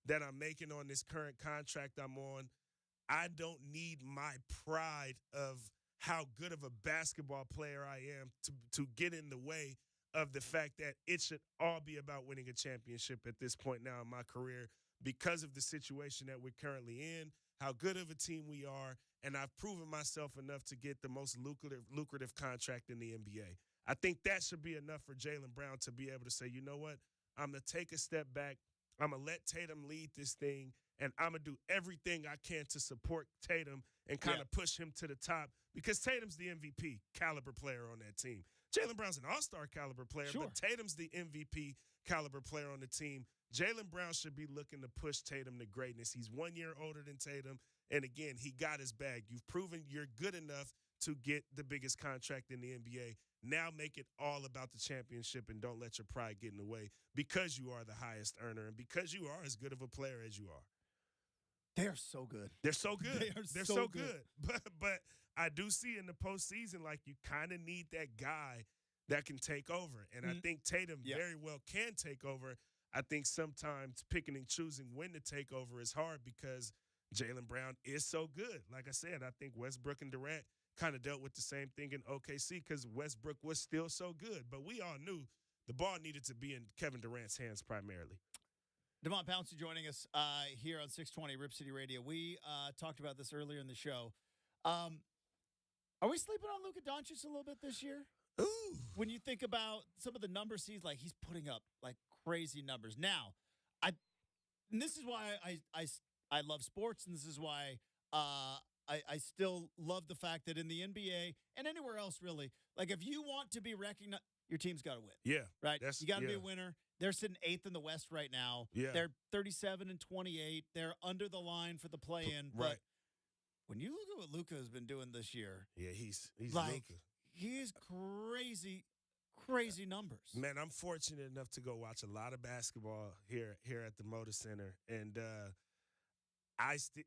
that I'm making on this current contract I'm on. I don't need my pride of how good of a basketball player I am to get in the way of the fact that it should all be about winning a championship at this point now in my career because of the situation that we're currently in, how good of a team we are, and I've proven myself enough to get the most lucrative contract in the NBA. I think that should be enough for Jaylen Brown to be able to say, you know what, I'm going to take a step back. I'm going to let Tatum lead this thing, and I'm going to do everything I can to support Tatum and kind of push him to the top because Tatum's the MVP caliber player on that team. Jaylen Brown's an all-star caliber player, but Tatum's the MVP caliber player on the team. Jaylen Brown should be looking to push Tatum to greatness. He's 1 year older than Tatum, and again, he got his bag. You've proven you're good enough to get the biggest contract in the NBA. Now make it all about the championship and don't let your pride get in the way because you are the highest earner and because you are as good of a player as you are. They're so good. They're so good. They're so good. But I do see in the postseason, like, you kind of need that guy that can take over. And I think Tatum very well can take over. I think sometimes picking and choosing when to take over is hard because Jaylen Brown is so good. Like I said, I think Westbrook and Durant kind of dealt with the same thing in OKC because Westbrook was still so good. But we all knew the ball needed to be in Kevin Durant's hands primarily. Devon Pouncey joining us here on 620 Rip City Radio. We talked about this earlier in the show. Are we sleeping on Luka Doncic a little bit this year? Ooh. When you think about some of the numbers he's putting up like crazy numbers. Now, and this is why I love sports, and this is why I still love the fact that in the NBA and anywhere else, really, like if you want to be recognized, your team's got to win. Yeah. Right? You got to be a winner. They're sitting 8th in the West right now. Yeah. They're 37-28. They're under the line for the play-in. But when you look at what Luka has been doing this year, yeah, he's like Luka. He's crazy numbers. Man, I'm fortunate enough to go watch a lot of basketball here at the Moda Center, and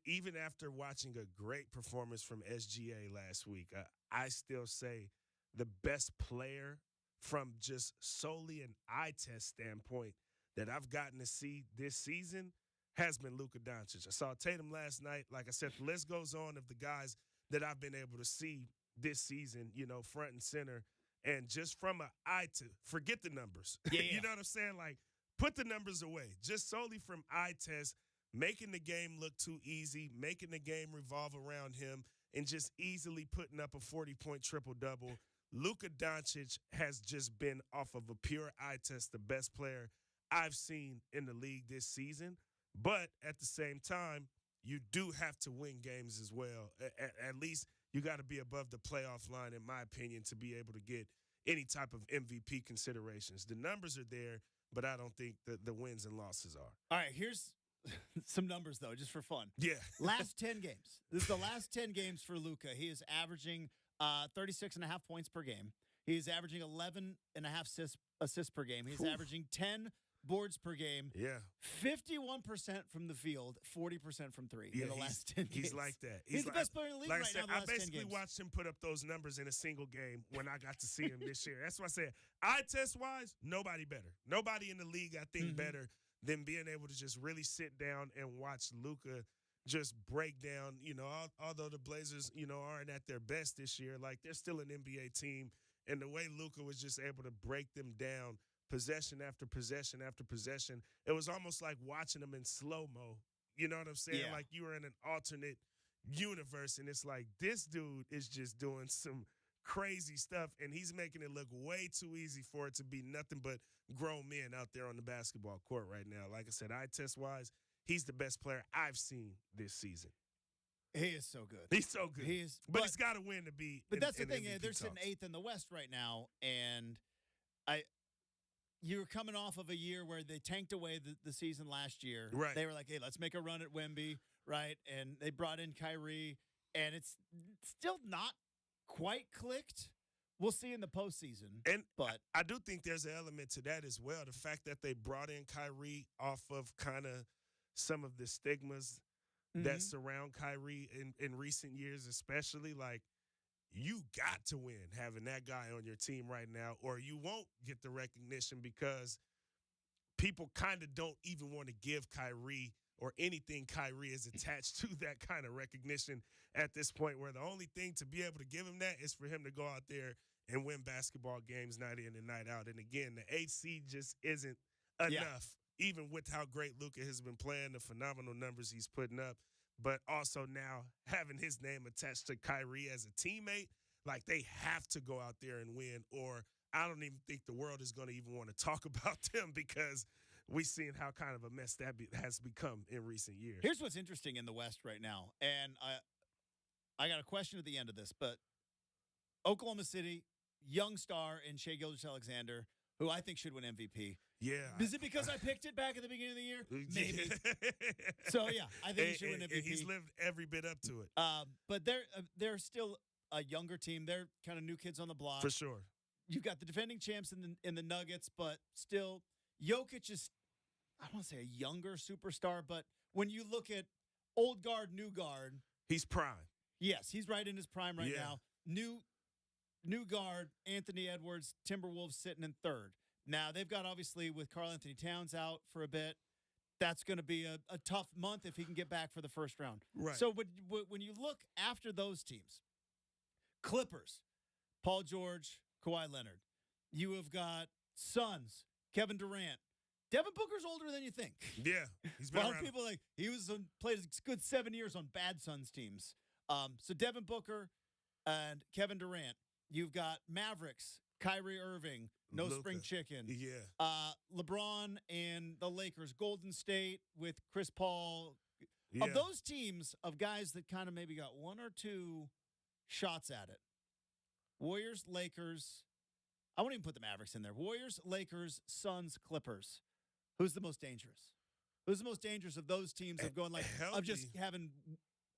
even after watching a great performance from SGA last week, I still say the best player from just solely an eye test standpoint that I've gotten to see this season has been Luka Doncic. I saw Tatum last night. Like I said, the list goes on of the guys that I've been able to see this season, front and center. And just from an eye to forget the numbers. Yeah. You know what I'm saying? Like, put the numbers away. Just solely from eye test, making the game look too easy, making the game revolve around him, and just easily putting up a 40-point triple-double. Luka Doncic has just been, off of a pure eye test, the best player I've seen in the league this season. But at the same time, you do have to win games as well. At least you got to be above the playoff line, in my opinion, to be able to get any type of MVP considerations. The numbers are there, but I don't think the wins and losses are. All right, here's some numbers, though, just for fun. Yeah. Last 10 games. This is the last 10 games for Luka. He is averaging 36.5 points per game. He is averaging 11.5 assists per game. He's averaging 10 boards per game. Yeah. 51% from the field, 40% from three in the last 10 games. He's like that. He's the best player in the league like right I said, now. I basically watched him put up those numbers in a single game when I got to see him this year. That's why I said, eye test wise, nobody better. Nobody in the league, I think, better than being able to just really sit down and watch Luka just break down. Although the Blazers, aren't at their best this year, like they're still an NBA team. And the way Luka was just able to break them down possession after possession after possession, it was almost like watching them in slow-mo. You know what I'm saying? Yeah. Like you were in an alternate universe, and it's like this dude is just doing some crazy stuff, and he's making it look way too easy for it to be nothing but grown men out there on the basketball court right now. Like I said, eye test-wise, he's the best player I've seen this season. He is so good. He's so good. He is, but he's got to win to be. But that's the thing. MVP They're sitting talks. 8th in the West right now, and you're coming off of a year where they tanked away the season last year. Right. They were like, hey, let's make a run at Wemby, right? And they brought in Kyrie, and it's still not quite clicked. We'll see in the postseason. But I do think there's an element to that as well. The fact that they brought in Kyrie off of kind of some of the stigmas that surround Kyrie in recent years, especially, like, you got to win having that guy on your team right now, or you won't get the recognition because people kind of don't even want to give Kyrie or anything Kyrie is attached to that kind of recognition at this point, where the only thing to be able to give him that is for him to go out there and win basketball games night in and night out. And again, the 8th seed just isn't enough, even with how great Luka has been playing, the phenomenal numbers he's putting up. But also now having his name attached to Kyrie as a teammate, like they have to go out there and win, or I don't even think the world is going to even want to talk about them because we've seen how kind of a mess that has become in recent years. here's what's interesting in the West right now, and I got a question at the end of this, but Oklahoma City, young star in Shai Gilgeous-Alexander, who I think should win MVP. Yeah. Is it because I picked it back at the beginning of the year? Maybe. So, yeah, I think he should win MVP. And he's lived every bit up to it. But they're still a younger team. They're kind of new kids on the block. For sure. You've got the defending champs in the Nuggets, but still, Jokic is, I don't want to say a younger superstar, but when you look at old guard, new guard. He's prime. Yes, he's right in his prime right now. New guard, Anthony Edwards, Timberwolves sitting in 3rd. Now, they've got, obviously, with Karl Anthony Towns out for a bit, that's going to be a tough month if he can get back for the first round. Right. So when you look after those teams, Clippers, Paul George, Kawhi Leonard. You have got Suns, Kevin Durant. Devin Booker's older than you think. Yeah. He's A been lot around. of people he played a good 7 years on bad Suns teams. So Devin Booker and Kevin Durant. You've got Mavericks, Kyrie Irving, no Luka. spring chicken. Yeah. LeBron and the Lakers, Golden State with Chris Paul, Yeah. Of those teams of guys that kind of maybe got one or two shots at it, Warriors, Lakers, I won't even put the Mavericks in there. Warriors, Lakers, Suns, Clippers. Who's the most dangerous? Who's the most dangerous of those teams of going like, of just having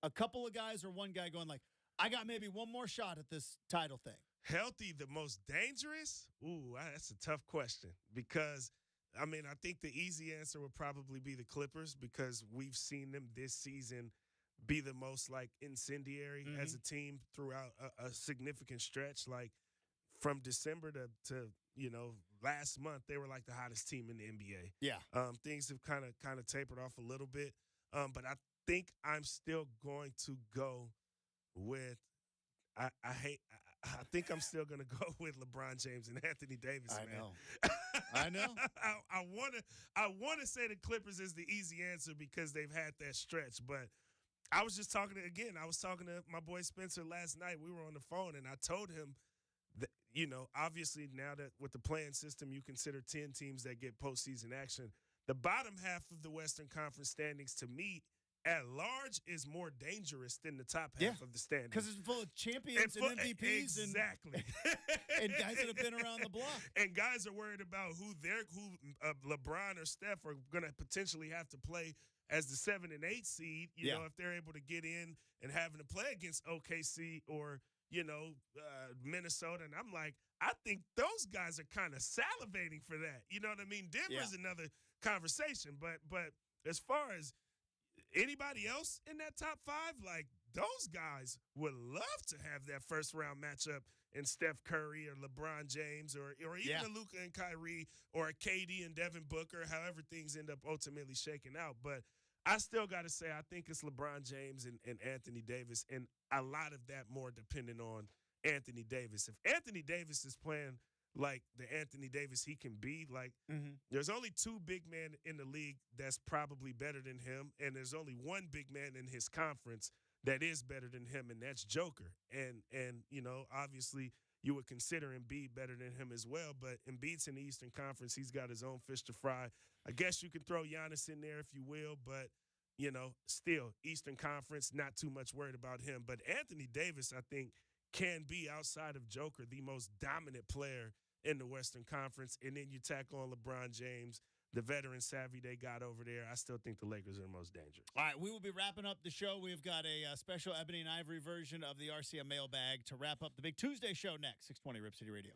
a couple of guys or one guy going like, I got maybe one more shot at this title thing? Healthy, the most dangerous? Ooh, that's a tough question because, I mean, I think the easy answer would probably be the Clippers because we've seen them this season be the most, like, incendiary as a team throughout a significant stretch. Like, from December to last month, they were like the hottest team in the NBA. Yeah. Things have kind of tapered off a little bit, but I think I'm still going to go with. I think I'm still gonna go with LeBron James and Anthony Davis. I know. I wanna say the Clippers is the easy answer because they've had that stretch, but I was just talking to my boy Spencer last night. We were on the phone and I told him that, obviously now that with the playing system you consider 10 teams that get postseason action. The bottom half of the Western Conference standings to me at large is more dangerous than the top half of the standings. Because it's full of champions and MVPs. Exactly. And guys that have been around the block. And guys are worried about who LeBron or Steph are going to potentially have to play as the 7 and 8 seed, if they're able to get in and having to play against OKC or, Minnesota. And I'm like, I think those guys are kind of salivating for that. You know what I mean? Denver's another conversation. But as far as anybody else in that top 5, like those guys would love to have that first round matchup in Steph Curry or LeBron James or even a Luka and Kyrie or a KD and Devin Booker, however things end up ultimately shaking out. But I still got to say, I think it's LeBron James and Anthony Davis, and a lot of that more depending on Anthony Davis. If Anthony Davis is playing like the Anthony Davis he can be, like there's only 2 big men in the league that's probably better than him, and there's only 1 big man in his conference that is better than him, and that's Joker. And obviously you would consider Embiid better than him as well, but Embiid's in the Eastern Conference. He's got his own fish to fry. I guess you could throw Giannis in there if you will, but still Eastern Conference, not too much worried about him. But Anthony Davis, I think, can be outside of Joker the most dominant player in the Western Conference, and then you tack on LeBron James, the veteran savvy they got over there. I still think the Lakers are the most dangerous. All right, we will be wrapping up the show. We've got a special Ebony and Ivory version of the RCM mailbag to wrap up the big Tuesday show next, 620 Rip City Radio.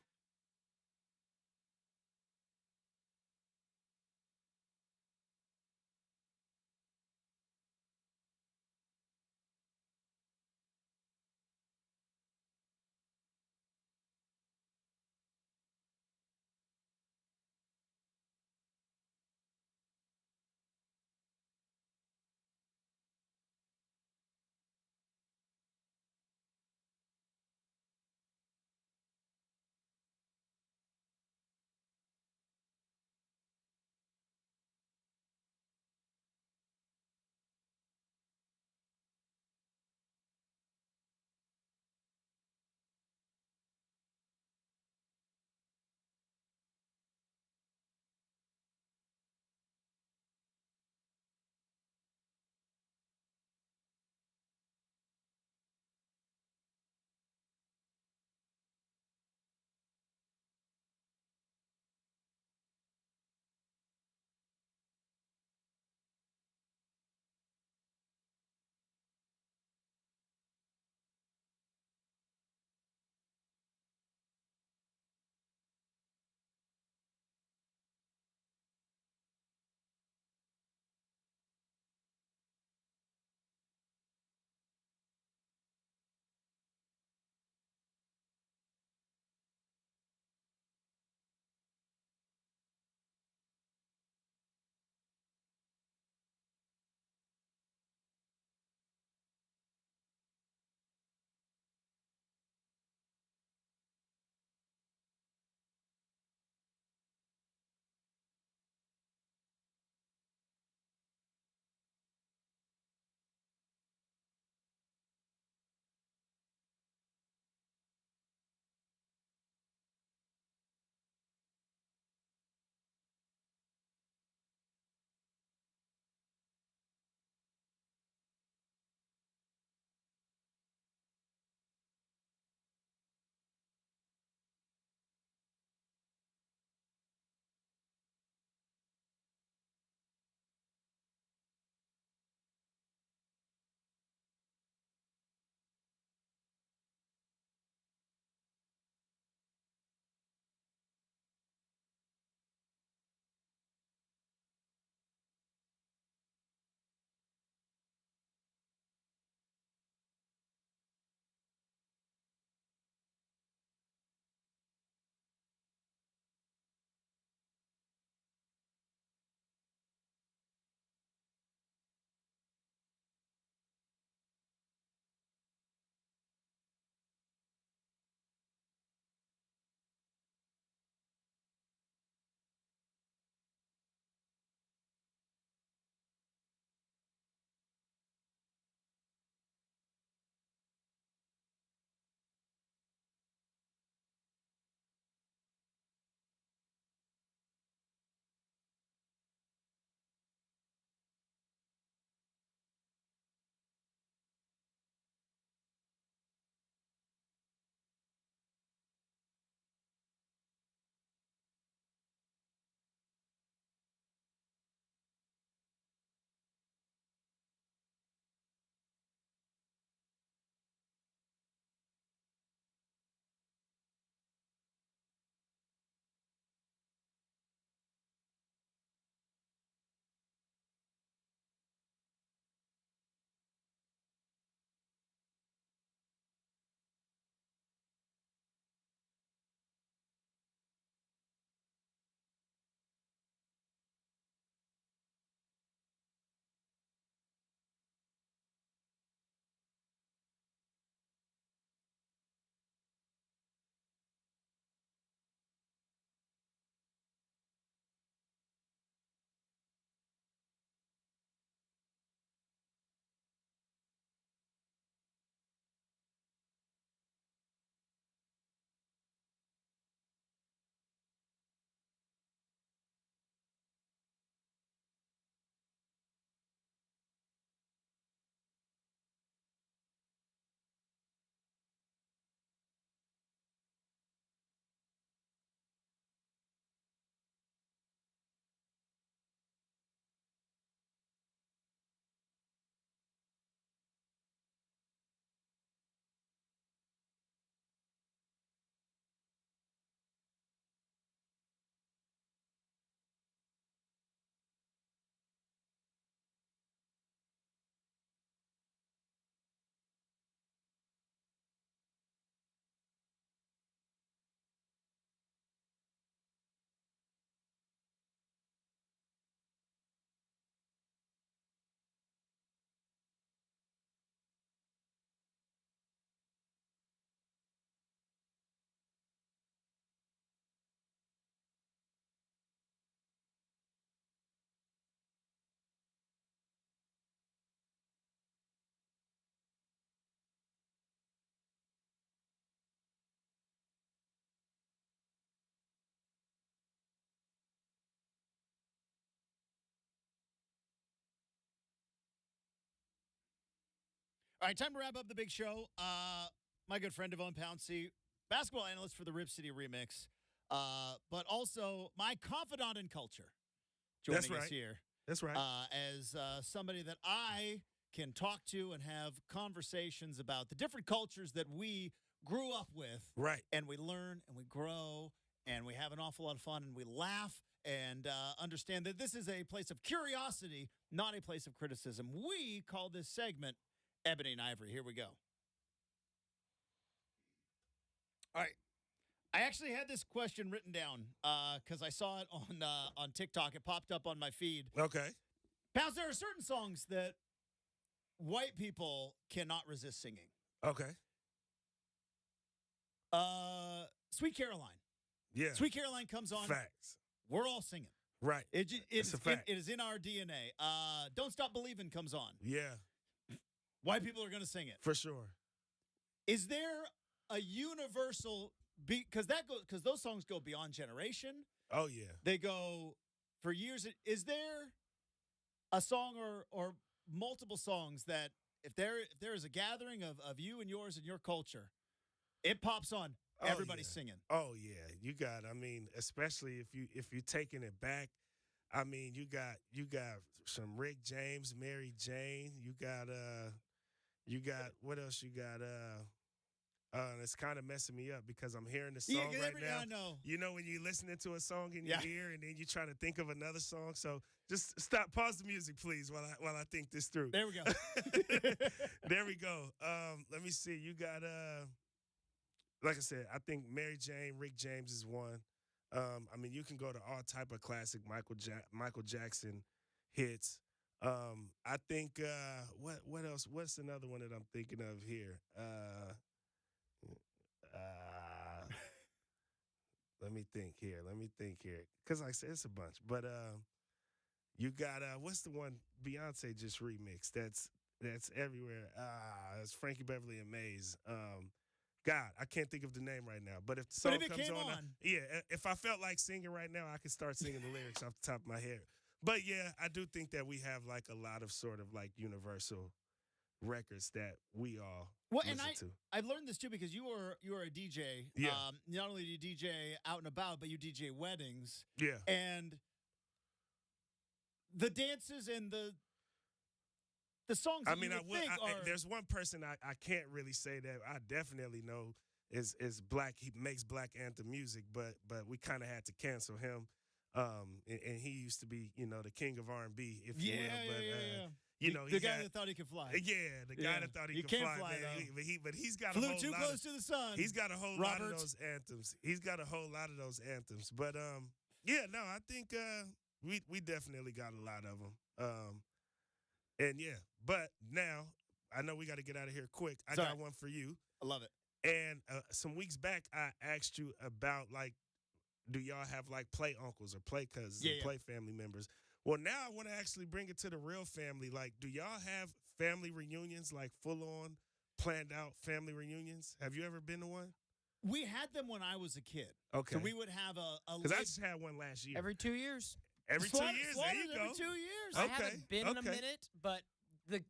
All right, time to wrap up the big show. My good friend Devon Pouncey, basketball analyst for the Rip City Remix, but also my confidant in culture, joining That's right. us here. That's right. As somebody that I can talk to and have conversations about the different cultures that we grew up with. Right. And we learn and we grow and we have an awful lot of fun and we laugh and understand that this is a place of curiosity, not a place of criticism. We call this segment Ebony and Ivory. Here we go. All right. I actually had this question written down because I saw it on TikTok. It popped up on my feed. Okay. Pals, there are certain songs that white people cannot resist singing. Okay. Sweet Caroline. Yeah. Sweet Caroline comes on. Facts. We're all singing. Right. It's a fact. It is in our DNA. Don't Stop Believing comes on. Yeah. White people are going to sing it. For sure. Is there a universal beat? Because those songs go beyond generation. Oh yeah. They go for years. Is there a song or multiple songs that if there is a gathering of you and yours and your culture, it pops on, everybody's singing? Oh yeah. You got, I mean, especially if you're taking it back, I mean, you got some Rick James, Mary Jane, you got what else you got? It's kind of messing me up because I'm hearing the song right now. I know. You know when you're listening to a song in your ear and then you're trying to think of another song. So just pause the music, please, while I think this through. There we go. There we go. Let me see. You got like I said, I think Mary Jane, Rick James is one. I mean, you can go to all type of classic Michael Jackson hits. I think what else? What's another one that I'm thinking of here? Let me think here. Because like I said, it's a bunch. But you got what's the one Beyonce just remixed? That's everywhere. It's Frankie Beverly and Maze. God, I can't think of the name right now. But if the song comes on, if I felt like singing right now, I could start singing the lyrics off the top of my head. But yeah, I do think that we have like a lot of sort of like universal records that we all listen to. I've learned this too because you are a DJ. Yeah. Not only do you DJ out and about, but you DJ weddings. Yeah. And the dances and the songs. I mean, there's one person I can't really say that I definitely know is black. He makes black anthem music, but we kind of had to cancel him. And he used to be, the king of R&B, if you will. But you know, the guy that thought he could fly. Yeah, the guy that thought he could can't fly, man. But he's got Flew a whole too lot close to the sun. He's got a whole lot of those anthems. But yeah, no, I think we definitely got a lot of them. And yeah, but now I know we got to get out of here quick. I got one for you. I love it. And some weeks back, I asked you about like, do y'all have like play uncles or play cousins and play family members? Well, now I want to actually bring it to the real family. Like, do y'all have family reunions, like full-on, planned-out family reunions? Have you ever been to one? We had them when I was a kid. Okay. So we would have a because I just had one last year. Every 2 years. Every 2 years, there you go. Every 2 years. I haven't been in a minute, but the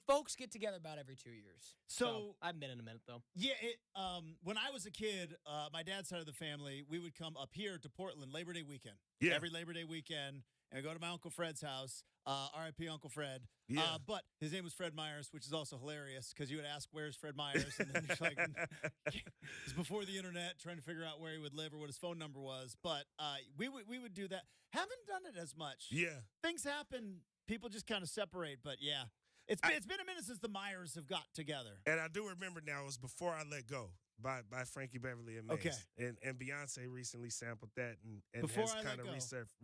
folks get together about every 2 years. So I haven't been in a minute, though. Yeah, when I was a kid, my dad's side of the family, we would come up here to Portland Labor Day weekend. Yeah. Every Labor Day weekend. And we go to my Uncle Fred's house, R.I.P. Uncle Fred. Yeah. But his name was Fred Myers, which is also hilarious because you would ask, where's Fred Myers? And then you're like, it's before the internet, trying to figure out where he would live or what his phone number was. But we would do that. Haven't done it as much. Yeah. Things happen. People just kind of separate. But yeah, it's been a minute since the Myers have got together. And I do remember now, it was Before I Let Go by Frankie Beverly and Maze. Okay. And Beyonce recently sampled that and Before has I kind Let of Go.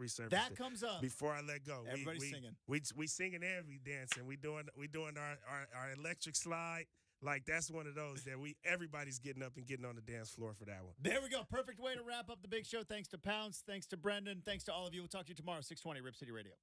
resurfaced That it. comes up. Before I Let Go. Everybody's singing. We singing and we dancing. We doing our electric slide. Like that's one of those that everybody's getting up and getting on the dance floor for that one. There we go. Perfect way to wrap up the big show. Thanks to Pounce. Thanks to Brenden. Thanks to all of you. We'll talk to you tomorrow, 620 Rip City Radio.